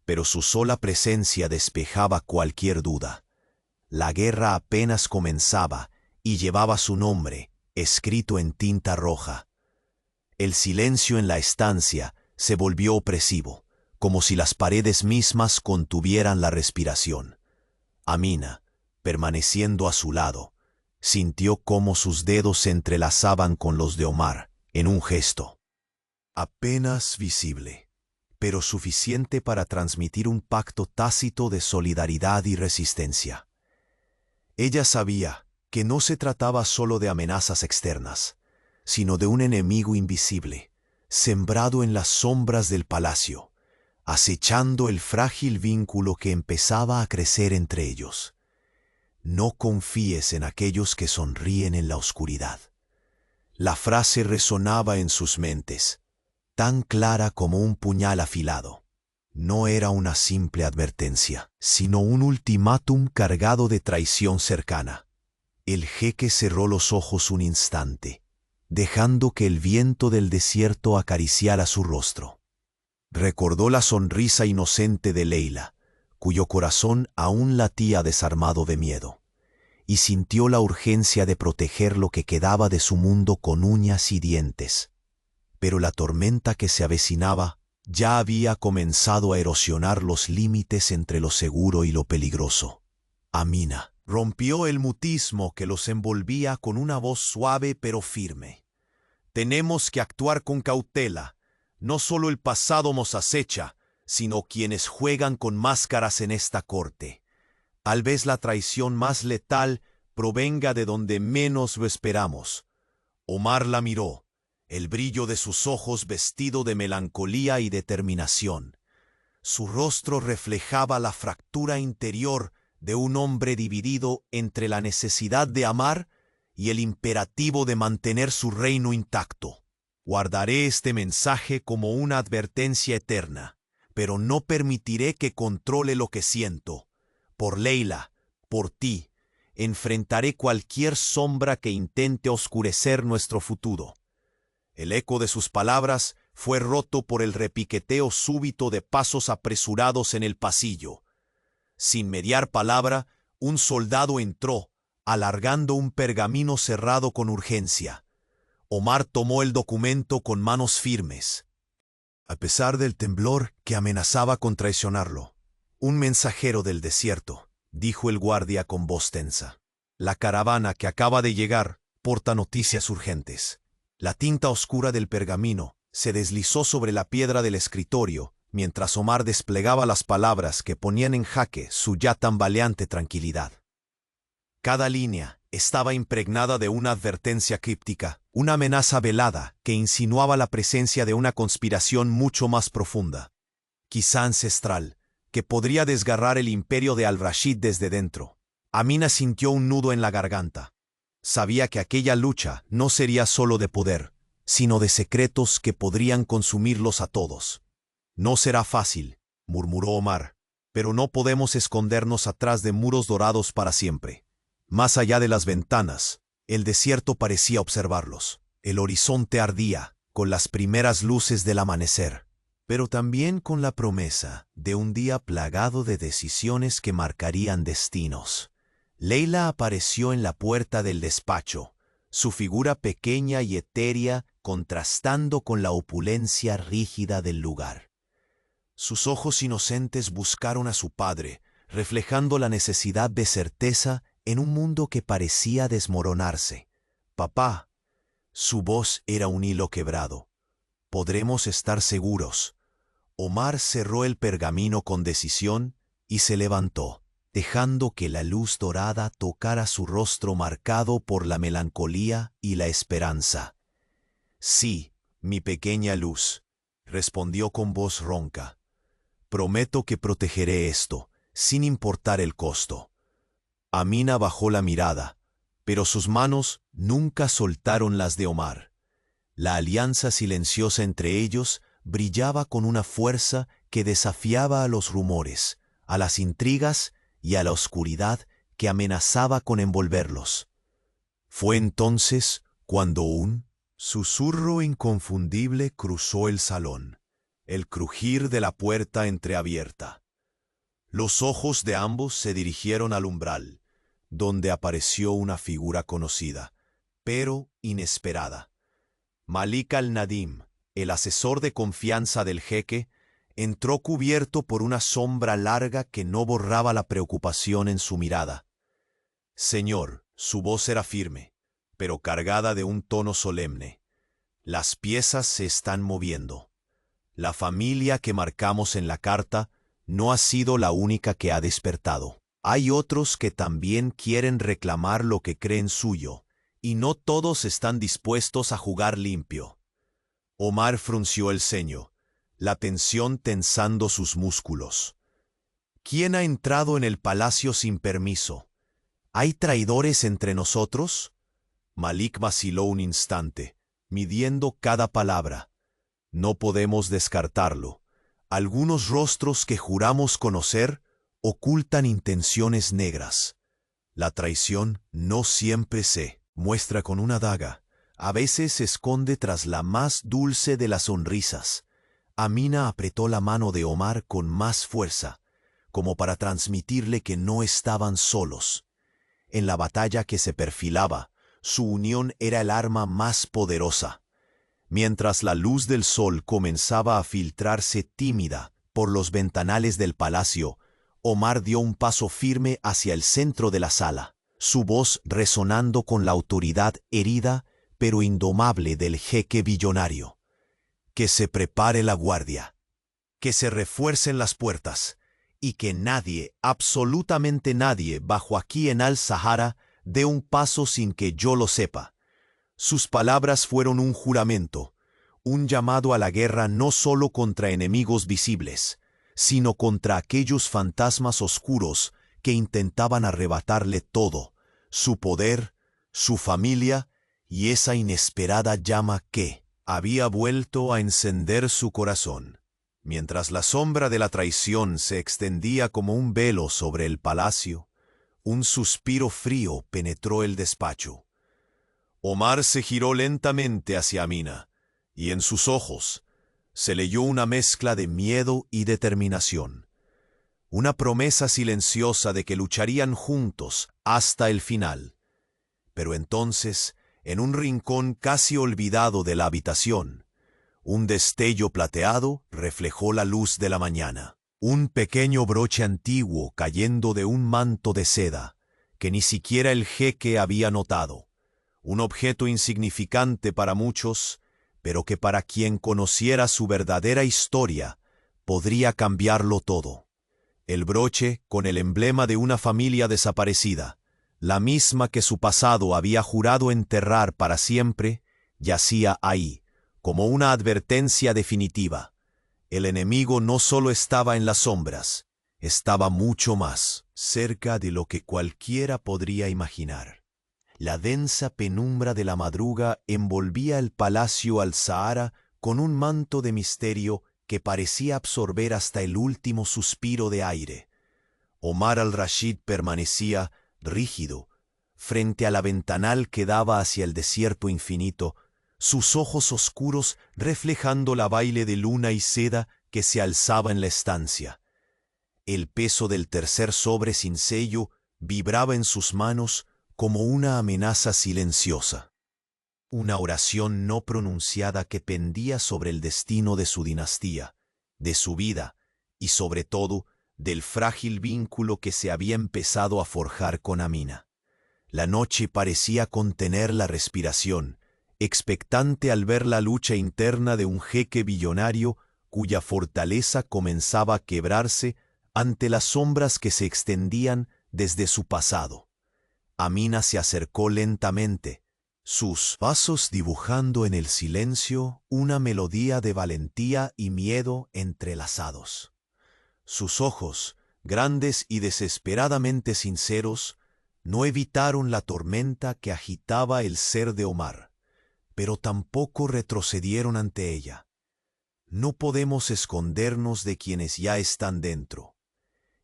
A: pero su sola presencia despejaba cualquier duda. La guerra apenas comenzaba y llevaba su nombre, escrito en tinta roja. El silencio en la estancia se volvió opresivo, como si las paredes mismas contuvieran la respiración. Amina, permaneciendo a su lado, sintió cómo sus dedos se entrelazaban con los de Omar en un gesto apenas visible, pero suficiente para transmitir un pacto tácito de solidaridad y resistencia. Ella sabía que no se trataba solo de amenazas externas, sino de un enemigo invisible, sembrado en las sombras del palacio, acechando el frágil vínculo que empezaba a crecer entre ellos. No confíes en aquellos que sonríen en la oscuridad. La frase resonaba en sus mentes, tan clara como un puñal afilado. No era una simple advertencia, sino un ultimátum cargado de traición cercana. El jeque cerró los ojos un instante, dejando que el viento del desierto acariciara su rostro. Recordó la sonrisa inocente de Leila, cuyo corazón aún latía desarmado de miedo, y sintió la urgencia de proteger lo que quedaba de su mundo con uñas y dientes. Pero la tormenta que se avecinaba ya había comenzado a erosionar los límites entre lo seguro y lo peligroso. Amina rompió el mutismo que los envolvía con una voz suave pero firme. Tenemos que actuar con cautela. No solo el pasado nos acecha, sino quienes juegan con máscaras en esta corte. Tal vez la traición más letal provenga de donde menos lo esperamos. Omar la miró, el brillo de sus ojos vestido de melancolía y determinación. Su rostro reflejaba la fractura interior de un hombre dividido entre la necesidad de amar y el imperativo de mantener su reino intacto. Guardaré este mensaje como una advertencia eterna, pero no permitiré que controle lo que siento. Por Leila, por ti, enfrentaré cualquier sombra que intente oscurecer nuestro futuro. El eco de sus palabras fue roto por el repiqueteo súbito de pasos apresurados en el pasillo. Sin mediar palabra, un soldado entró, alargando un pergamino cerrado con urgencia. Omar tomó el documento con manos firmes. A pesar del temblor que amenazaba con traicionarlo, un mensajero del desierto, dijo el guardia con voz tensa. La caravana que acaba de llegar porta noticias urgentes. La tinta oscura del pergamino se deslizó sobre la piedra del escritorio mientras Omar desplegaba las palabras que ponían en jaque su ya tambaleante tranquilidad. Cada línea estaba impregnada de una advertencia críptica, una amenaza velada que insinuaba la presencia de una conspiración mucho más profunda, quizá ancestral, que podría desgarrar el imperio de Al-Rashid desde dentro. Amina sintió un nudo en la garganta. Sabía que aquella lucha no sería solo de poder, sino de secretos que podrían consumirlos a todos. No será fácil, murmuró Omar, pero no podemos escondernos atrás de muros dorados para siempre. Más allá de las ventanas, el desierto parecía observarlos. El horizonte ardía con las primeras luces del amanecer, pero también con la promesa de un día plagado de decisiones que marcarían destinos. Leila apareció en la puerta del despacho, su figura pequeña y etérea contrastando con la opulencia rígida del lugar. Sus ojos inocentes buscaron a su padre, reflejando la necesidad de certeza en un mundo que parecía desmoronarse. «Papá», su voz era un hilo quebrado. «Podremos estar seguros». Omar cerró el pergamino con decisión y se levantó. dejando que la luz dorada tocara su rostro marcado por la melancolía y la esperanza. «Sí, mi pequeña luz», respondió con voz ronca. «Prometo que protegeré esto, sin importar el costo». Amina bajó la mirada, pero sus manos nunca soltaron las de Omar. La alianza silenciosa entre ellos brillaba con una fuerza que desafiaba a los rumores, a las intrigas y a la oscuridad que amenazaba con envolverlos. Fue entonces cuando un susurro inconfundible cruzó el salón, el crujir de la puerta entreabierta. Los ojos de ambos se dirigieron al umbral, donde apareció una figura conocida, pero inesperada. Malik al-Nadim, el asesor de confianza del jeque, entró cubierto por una sombra larga que no borraba la preocupación en su mirada. «Señor», su voz era firme, pero cargada de un tono solemne, «las piezas se están moviendo. La familia que marcamos en la carta no ha sido la única que ha despertado. Hay otros que también quieren reclamar lo que creen suyo, y no todos están dispuestos a jugar limpio». Omar frunció el ceño, la tensión tensando sus músculos. «¿Quién ha entrado en el palacio sin permiso? ¿Hay traidores entre nosotros?» Malik vaciló un instante, midiendo cada palabra. «No podemos descartarlo. Algunos rostros que juramos conocer ocultan intenciones negras. La traición no siempre se muestra con una daga. A veces se esconde tras la más dulce de las sonrisas». Amina apretó la mano de Omar con más fuerza, como para transmitirle que no estaban solos. En la batalla que se perfilaba, su unión era el arma más poderosa. Mientras la luz del sol comenzaba a filtrarse tímida por los ventanales del palacio, Omar dio un paso firme hacia el centro de la sala, su voz resonando con la autoridad herida pero indomable del jeque billonario. «Que se prepare la guardia, que se refuercen las puertas, y que nadie, absolutamente nadie, bajo aquí en Al-Sahara, dé un paso sin que yo lo sepa». Sus palabras fueron un juramento, un llamado a la guerra no solo contra enemigos visibles, sino contra aquellos fantasmas oscuros que intentaban arrebatarle todo, su poder, su familia y esa inesperada llama que había vuelto a encender su corazón. Mientras la sombra de la traición se extendía como un velo sobre el palacio, un suspiro frío penetró el despacho. Omar se giró lentamente hacia Amina, y en sus ojos se leyó una mezcla de miedo y determinación, una promesa silenciosa de que lucharían juntos hasta el final. Pero entonces, en un rincón casi olvidado de la habitación, un destello plateado reflejó la luz de la mañana. Un pequeño broche antiguo cayendo de un manto de seda, que ni siquiera el jeque había notado. Un objeto insignificante para muchos, pero que para quien conociera su verdadera historia, podría cambiarlo todo. El broche con el emblema de una familia desaparecida, la misma que su pasado había jurado enterrar para siempre, yacía ahí, como una advertencia definitiva. El enemigo no solo estaba en las sombras, estaba mucho más cerca de lo que cualquiera podría imaginar. La densa penumbra de la madruga envolvía el palacio Al-Sahara con un manto de misterio que parecía absorber hasta el último suspiro de aire. Omar al-Rashid permanecía rígido, frente a la ventanal que daba hacia el desierto infinito, sus ojos oscuros reflejando la baile de luna y seda que se alzaba en la estancia. El peso del tercer sobre sin sello vibraba en sus manos como una amenaza silenciosa. Una oración no pronunciada que pendía sobre el destino de su dinastía, de su vida y sobre todo del frágil vínculo que se había empezado a forjar con Amina. La noche parecía contener la respiración, expectante al ver la lucha interna de un jeque billonario cuya fortaleza comenzaba a quebrarse ante las sombras que se extendían desde su pasado. Amina se acercó lentamente, sus pasos dibujando en el silencio una melodía de valentía y miedo entrelazados. Sus ojos, grandes y desesperadamente sinceros, no evitaron la tormenta que agitaba el ser de Omar, pero tampoco retrocedieron ante ella. No podemos escondernos de quienes ya están dentro.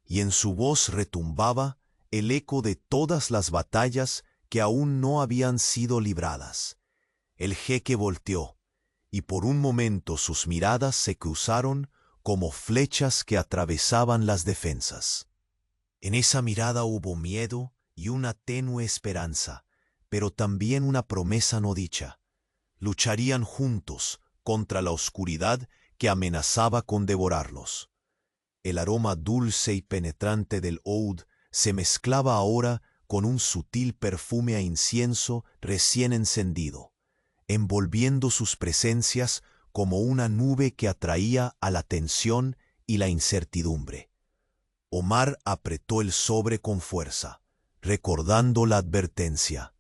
A: Y en su voz retumbaba el eco de todas las batallas que aún no habían sido libradas. El jeque volteó, y por un momento sus miradas se cruzaron como flechas que atravesaban las defensas. En esa mirada hubo miedo y una tenue esperanza, pero también una promesa no dicha. Lucharían juntos contra la oscuridad que amenazaba con devorarlos. El aroma dulce y penetrante del oud se mezclaba ahora con un sutil perfume a incienso recién encendido, envolviendo sus presencias como una nube que atraía a la tensión y la incertidumbre. Omar apretó el sobre con fuerza, recordando la advertencia.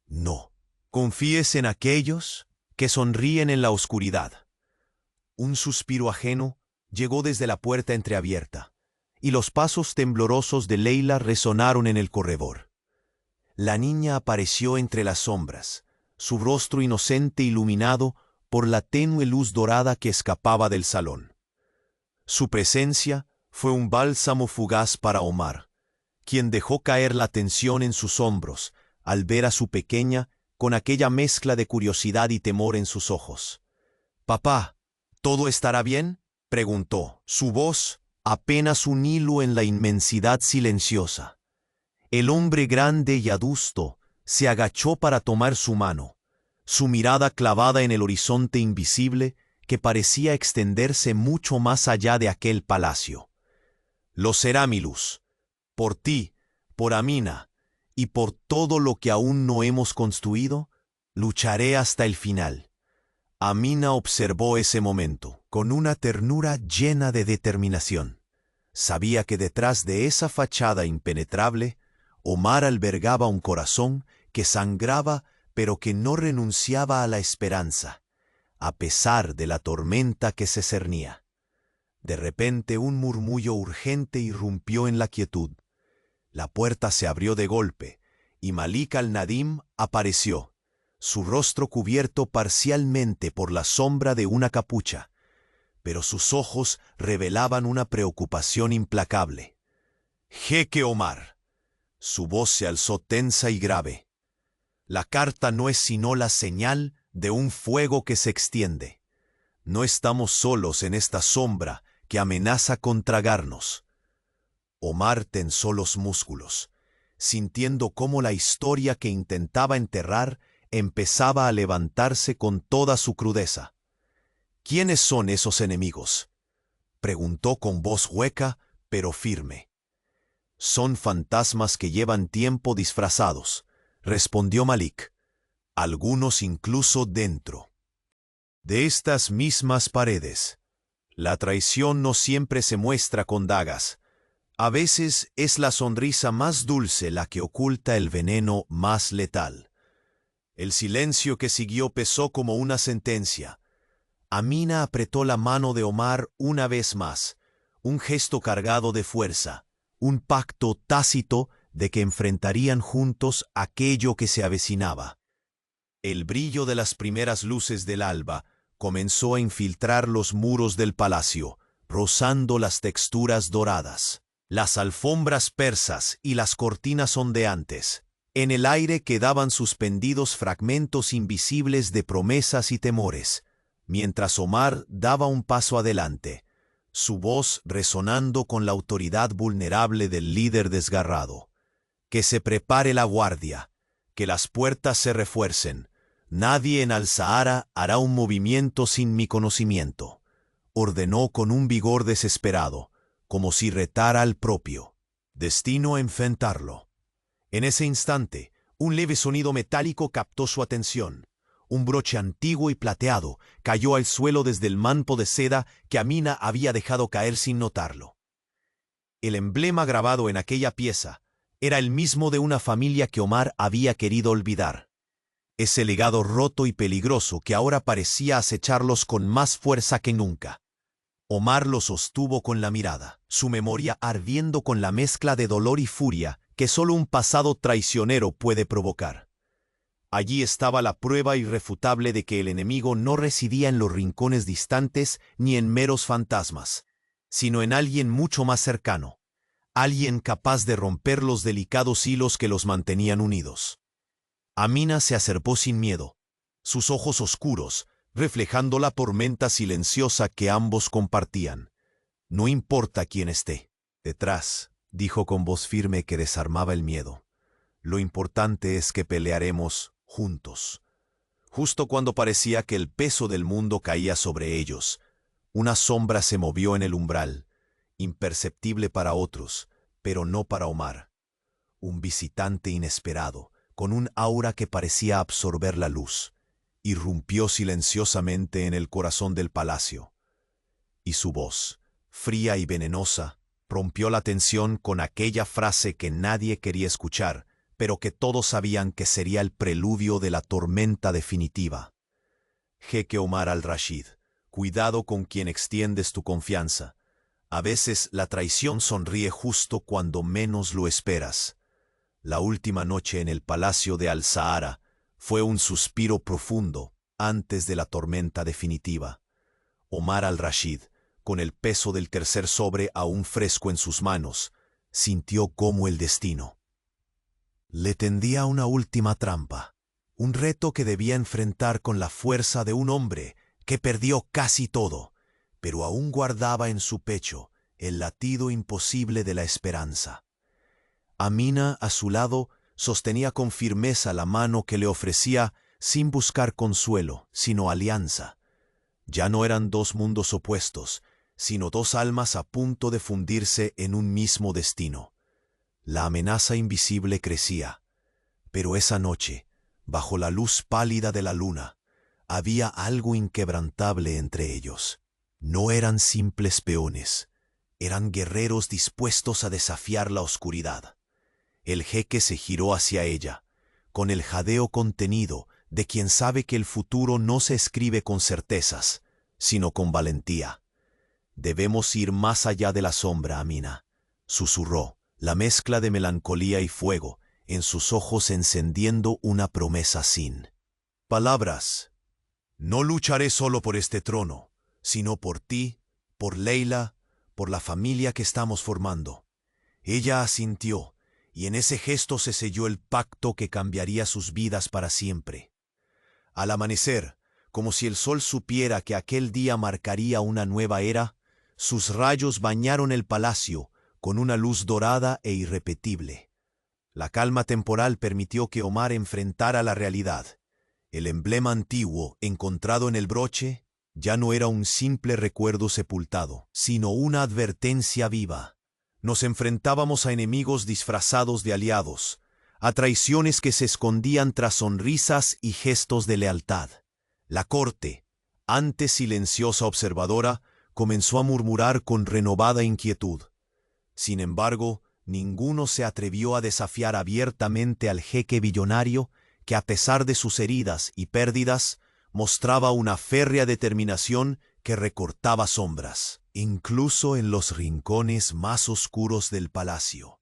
A: No, confíes en aquellos que sonríen en la oscuridad. Un suspiro ajeno llegó desde la puerta entreabierta, y los pasos temblorosos de Leila resonaron en el corredor. La niña apareció entre las sombras, su rostro inocente iluminado por la tenue luz dorada que escapaba del salón. Su presencia fue un bálsamo fugaz para Omar, quien dejó caer la tensión en sus hombros al ver a su pequeña con aquella mezcla de curiosidad y temor en sus ojos. «Papá, ¿todo estará bien?», preguntó, su voz apenas un hilo en la inmensidad silenciosa. El hombre grande y adusto se agachó para tomar su mano, su mirada clavada en el horizonte invisible que parecía extenderse mucho más allá de aquel palacio. «Lo será, mi luz, por ti, por Amina y por todo lo que aún no hemos construido, lucharé hasta el final». Amina observó ese momento con una ternura llena de determinación. Sabía que detrás de esa fachada impenetrable, Omar albergaba un corazón que sangraba pero que no renunciaba a la esperanza, a pesar de la tormenta que se cernía. De repente un murmullo urgente irrumpió en la quietud. La puerta se abrió de golpe y Malik al-Nadim apareció, su rostro cubierto parcialmente por la sombra de una capucha, pero sus ojos revelaban una preocupación implacable. «Jeque Omar», su voz se alzó tensa y grave. «La carta no es sino la señal de un fuego que se extiende. No estamos solos en esta sombra que amenaza con tragarnos». Omar tensó los músculos, sintiendo cómo la historia que intentaba enterrar empezaba a levantarse con toda su crudeza. «¿Quiénes son esos enemigos?», preguntó con voz hueca pero firme. «Son fantasmas que llevan tiempo disfrazados», respondió Malik, «algunos incluso dentro de estas mismas paredes. La traición no siempre se muestra con dagas. A veces es la sonrisa más dulce la que oculta el veneno más letal». El silencio que siguió pesó como una sentencia. Amina apretó la mano de Omar una vez más, un gesto cargado de fuerza, un pacto tácito de que enfrentarían juntos aquello que se avecinaba. El brillo de las primeras luces del alba comenzó a infiltrar los muros del palacio, rozando las texturas doradas, las alfombras persas y las cortinas ondeantes. En el aire quedaban suspendidos fragmentos invisibles de promesas y temores, mientras Omar daba un paso adelante, su voz resonando con la autoridad vulnerable del líder desgarrado. «Que se prepare la guardia, que las puertas se refuercen. Nadie en Al-Sahara hará un movimiento sin mi conocimiento», ordenó con un vigor desesperado, como si retara al propio destino a enfrentarlo. En ese instante, un leve sonido metálico captó su atención. Un broche antiguo y plateado cayó al suelo desde el manto de seda que Amina había dejado caer sin notarlo. El emblema grabado en aquella pieza era el mismo de una familia que Omar había querido olvidar. Ese legado roto y peligroso que ahora parecía acecharlos con más fuerza que nunca. Omar lo sostuvo con la mirada, su memoria ardiendo con la mezcla de dolor y furia que solo un pasado traicionero puede provocar. Allí estaba la prueba irrefutable de que el enemigo no residía en los rincones distantes ni en meros fantasmas, sino en alguien mucho más cercano, alguien capaz de romper los delicados hilos que los mantenían unidos. Amina se acercó sin miedo, sus ojos oscuros, reflejando la tormenta silenciosa que ambos compartían. No importa quién esté detrás, dijo con voz firme que desarmaba el miedo. Lo importante es que pelearemos juntos. Justo cuando parecía que el peso del mundo caía sobre ellos, una sombra se movió en el umbral, imperceptible para otros, pero no para Omar. Un visitante inesperado, con un aura que parecía absorber la luz, irrumpió silenciosamente en el corazón del palacio. Y su voz, fría y venenosa, rompió la tensión con aquella frase que nadie quería escuchar, pero que todos sabían que sería el preludio de la tormenta definitiva. Jeque Omar al-Rashid, cuidado con quien extiendes tu confianza. A veces la traición sonríe justo cuando menos lo esperas. La última noche en el palacio de Al-Sahara fue un suspiro profundo antes de la tormenta definitiva. Omar al-Rashid, con el peso del tercer sobre aún fresco en sus manos, sintió cómo el destino le tendía una última trampa, un reto que debía enfrentar con la fuerza de un hombre que perdió casi todo, pero aún guardaba en su pecho el latido imposible de la esperanza. Amina, a su lado, sostenía con firmeza la mano que le ofrecía sin buscar consuelo, sino alianza. Ya no eran dos mundos opuestos, sino dos almas a punto de fundirse en un mismo destino. La amenaza invisible crecía, pero esa noche, bajo la luz pálida de la luna, había algo inquebrantable entre ellos. No eran simples peones, eran guerreros dispuestos a desafiar la oscuridad. El jeque se giró hacia ella, con el jadeo contenido de quien sabe que el futuro no se escribe con certezas, sino con valentía. «Debemos ir más allá de la sombra, Amina», susurró, la mezcla de melancolía y fuego en sus ojos encendiendo una promesa sin palabras. «No lucharé solo por este trono, sino por ti, por Leila, por la familia que estamos formando». Ella asintió, y en ese gesto se selló el pacto que cambiaría sus vidas para siempre. Al amanecer, como si el sol supiera que aquel día marcaría una nueva era, sus rayos bañaron el palacio con una luz dorada e irrepetible. La calma temporal permitió que Omar enfrentara la realidad. El emblema antiguo encontrado en el broche ya no era un simple recuerdo sepultado, sino una advertencia viva. Nos enfrentábamos a enemigos disfrazados de aliados, a traiciones que se escondían tras sonrisas y gestos de lealtad. La corte, antes silenciosa observadora, comenzó a murmurar con renovada inquietud. Sin embargo, ninguno se atrevió a desafiar abiertamente al jeque billonario que, a pesar de sus heridas y pérdidas, mostraba una férrea determinación que recortaba sombras, incluso en los rincones más oscuros del palacio.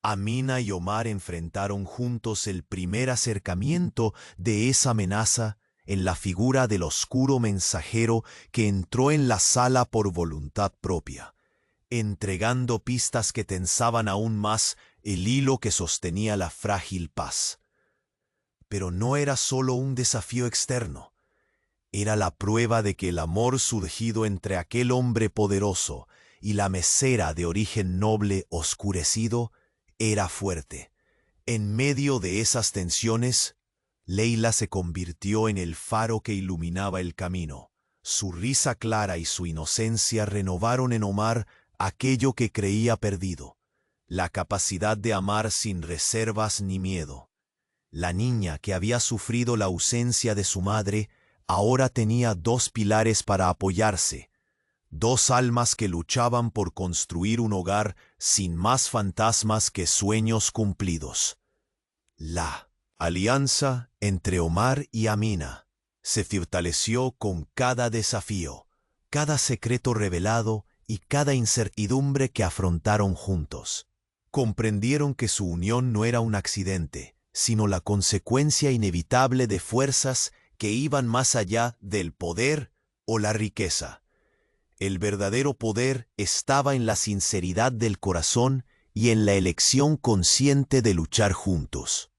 A: Amina y Omar enfrentaron juntos el primer acercamiento de esa amenaza en la figura del oscuro mensajero que entró en la sala por voluntad propia, entregando pistas que tensaban aún más el hilo que sostenía la frágil paz. Pero no era solo un desafío externo, era la prueba de que el amor surgido entre aquel hombre poderoso y la mesera de origen noble oscurecido era fuerte. En medio de esas tensiones, Leila se convirtió en el faro que iluminaba el camino. Su risa clara y su inocencia renovaron en Omar aquello que creía perdido, la capacidad de amar sin reservas ni miedo. La niña que había sufrido la ausencia de su madre ahora tenía dos pilares para apoyarse, dos almas que luchaban por construir un hogar sin más fantasmas que sueños cumplidos. La alianza entre Omar y Amina se fortaleció con cada desafío, cada secreto revelado y cada incertidumbre que afrontaron juntos. Comprendieron que su unión no era un accidente, sino la consecuencia inevitable de fuerzas que iban más allá del poder o la riqueza. El verdadero poder estaba en la sinceridad del corazón y en la elección consciente de luchar juntos.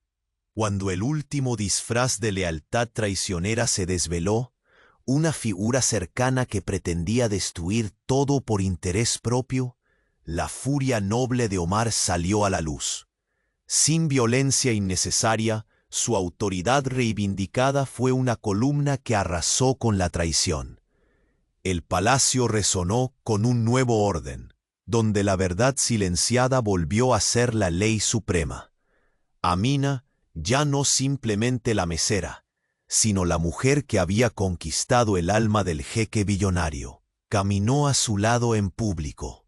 A: Cuando el último disfraz de lealtad traicionera se desveló, una figura cercana que pretendía destruir todo por interés propio, la furia noble de Omar salió a la luz. Sin violencia innecesaria, su autoridad reivindicada fue una columna que arrasó con la traición. El palacio resonó con un nuevo orden, donde la verdad silenciada volvió a ser la ley suprema. Amina, ya no simplemente la mesera, sino la mujer que había conquistado el alma del jeque billonario, caminó a su lado en público,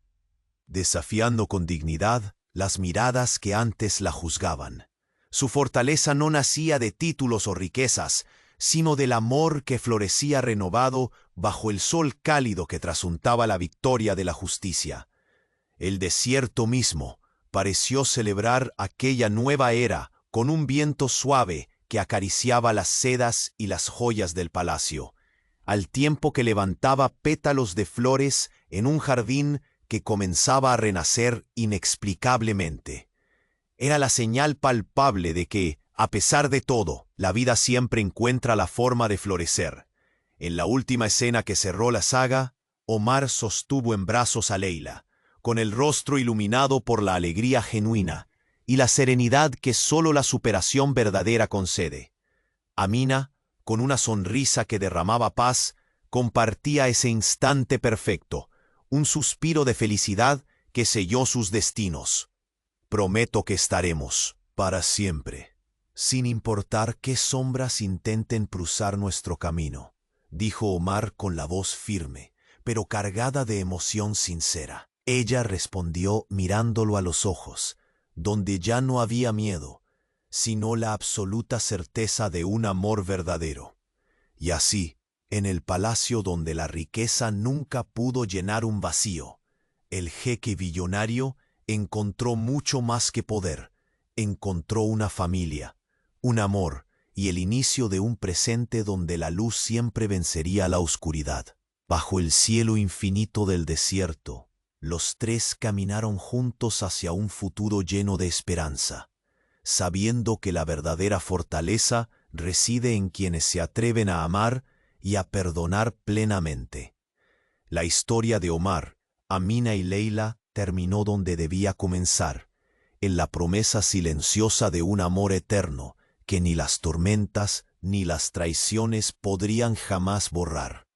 A: desafiando con dignidad las miradas que antes la juzgaban. Su fortaleza no nacía de títulos o riquezas, sino del amor que florecía renovado bajo el sol cálido que trasuntaba la victoria de la justicia. El desierto mismo pareció celebrar aquella nueva era con un viento suave que acariciaba las sedas y las joyas del palacio, al tiempo que levantaba pétalos de flores en un jardín que comenzaba a renacer inexplicablemente. Era la señal palpable de que, a pesar de todo, la vida siempre encuentra la forma de florecer. En la última escena que cerró la saga, Omar sostuvo en brazos a Leila, con el rostro iluminado por la alegría genuina y la serenidad que solo la superación verdadera concede. Amina, con una sonrisa que derramaba paz, compartía ese instante perfecto, un suspiro de felicidad que selló sus destinos. Prometo que estaremos para siempre, sin importar qué sombras intenten cruzar nuestro camino, dijo Omar con la voz firme, pero cargada de emoción sincera. Ella respondió mirándolo a los ojos, donde ya no había miedo, sino la absoluta certeza de un amor verdadero. Y así, en el palacio donde la riqueza nunca pudo llenar un vacío, el jeque billonario encontró mucho más que poder, encontró una familia, un amor y el inicio de un presente donde la luz siempre vencería a la oscuridad. Bajo el cielo infinito del desierto, los tres caminaron juntos hacia un futuro lleno de esperanza, sabiendo que la verdadera fortaleza reside en quienes se atreven a amar y a perdonar plenamente. La historia de Omar, Amina y Leila terminó donde debía comenzar, en la promesa silenciosa de un amor eterno que ni las tormentas ni las traiciones podrían jamás borrar.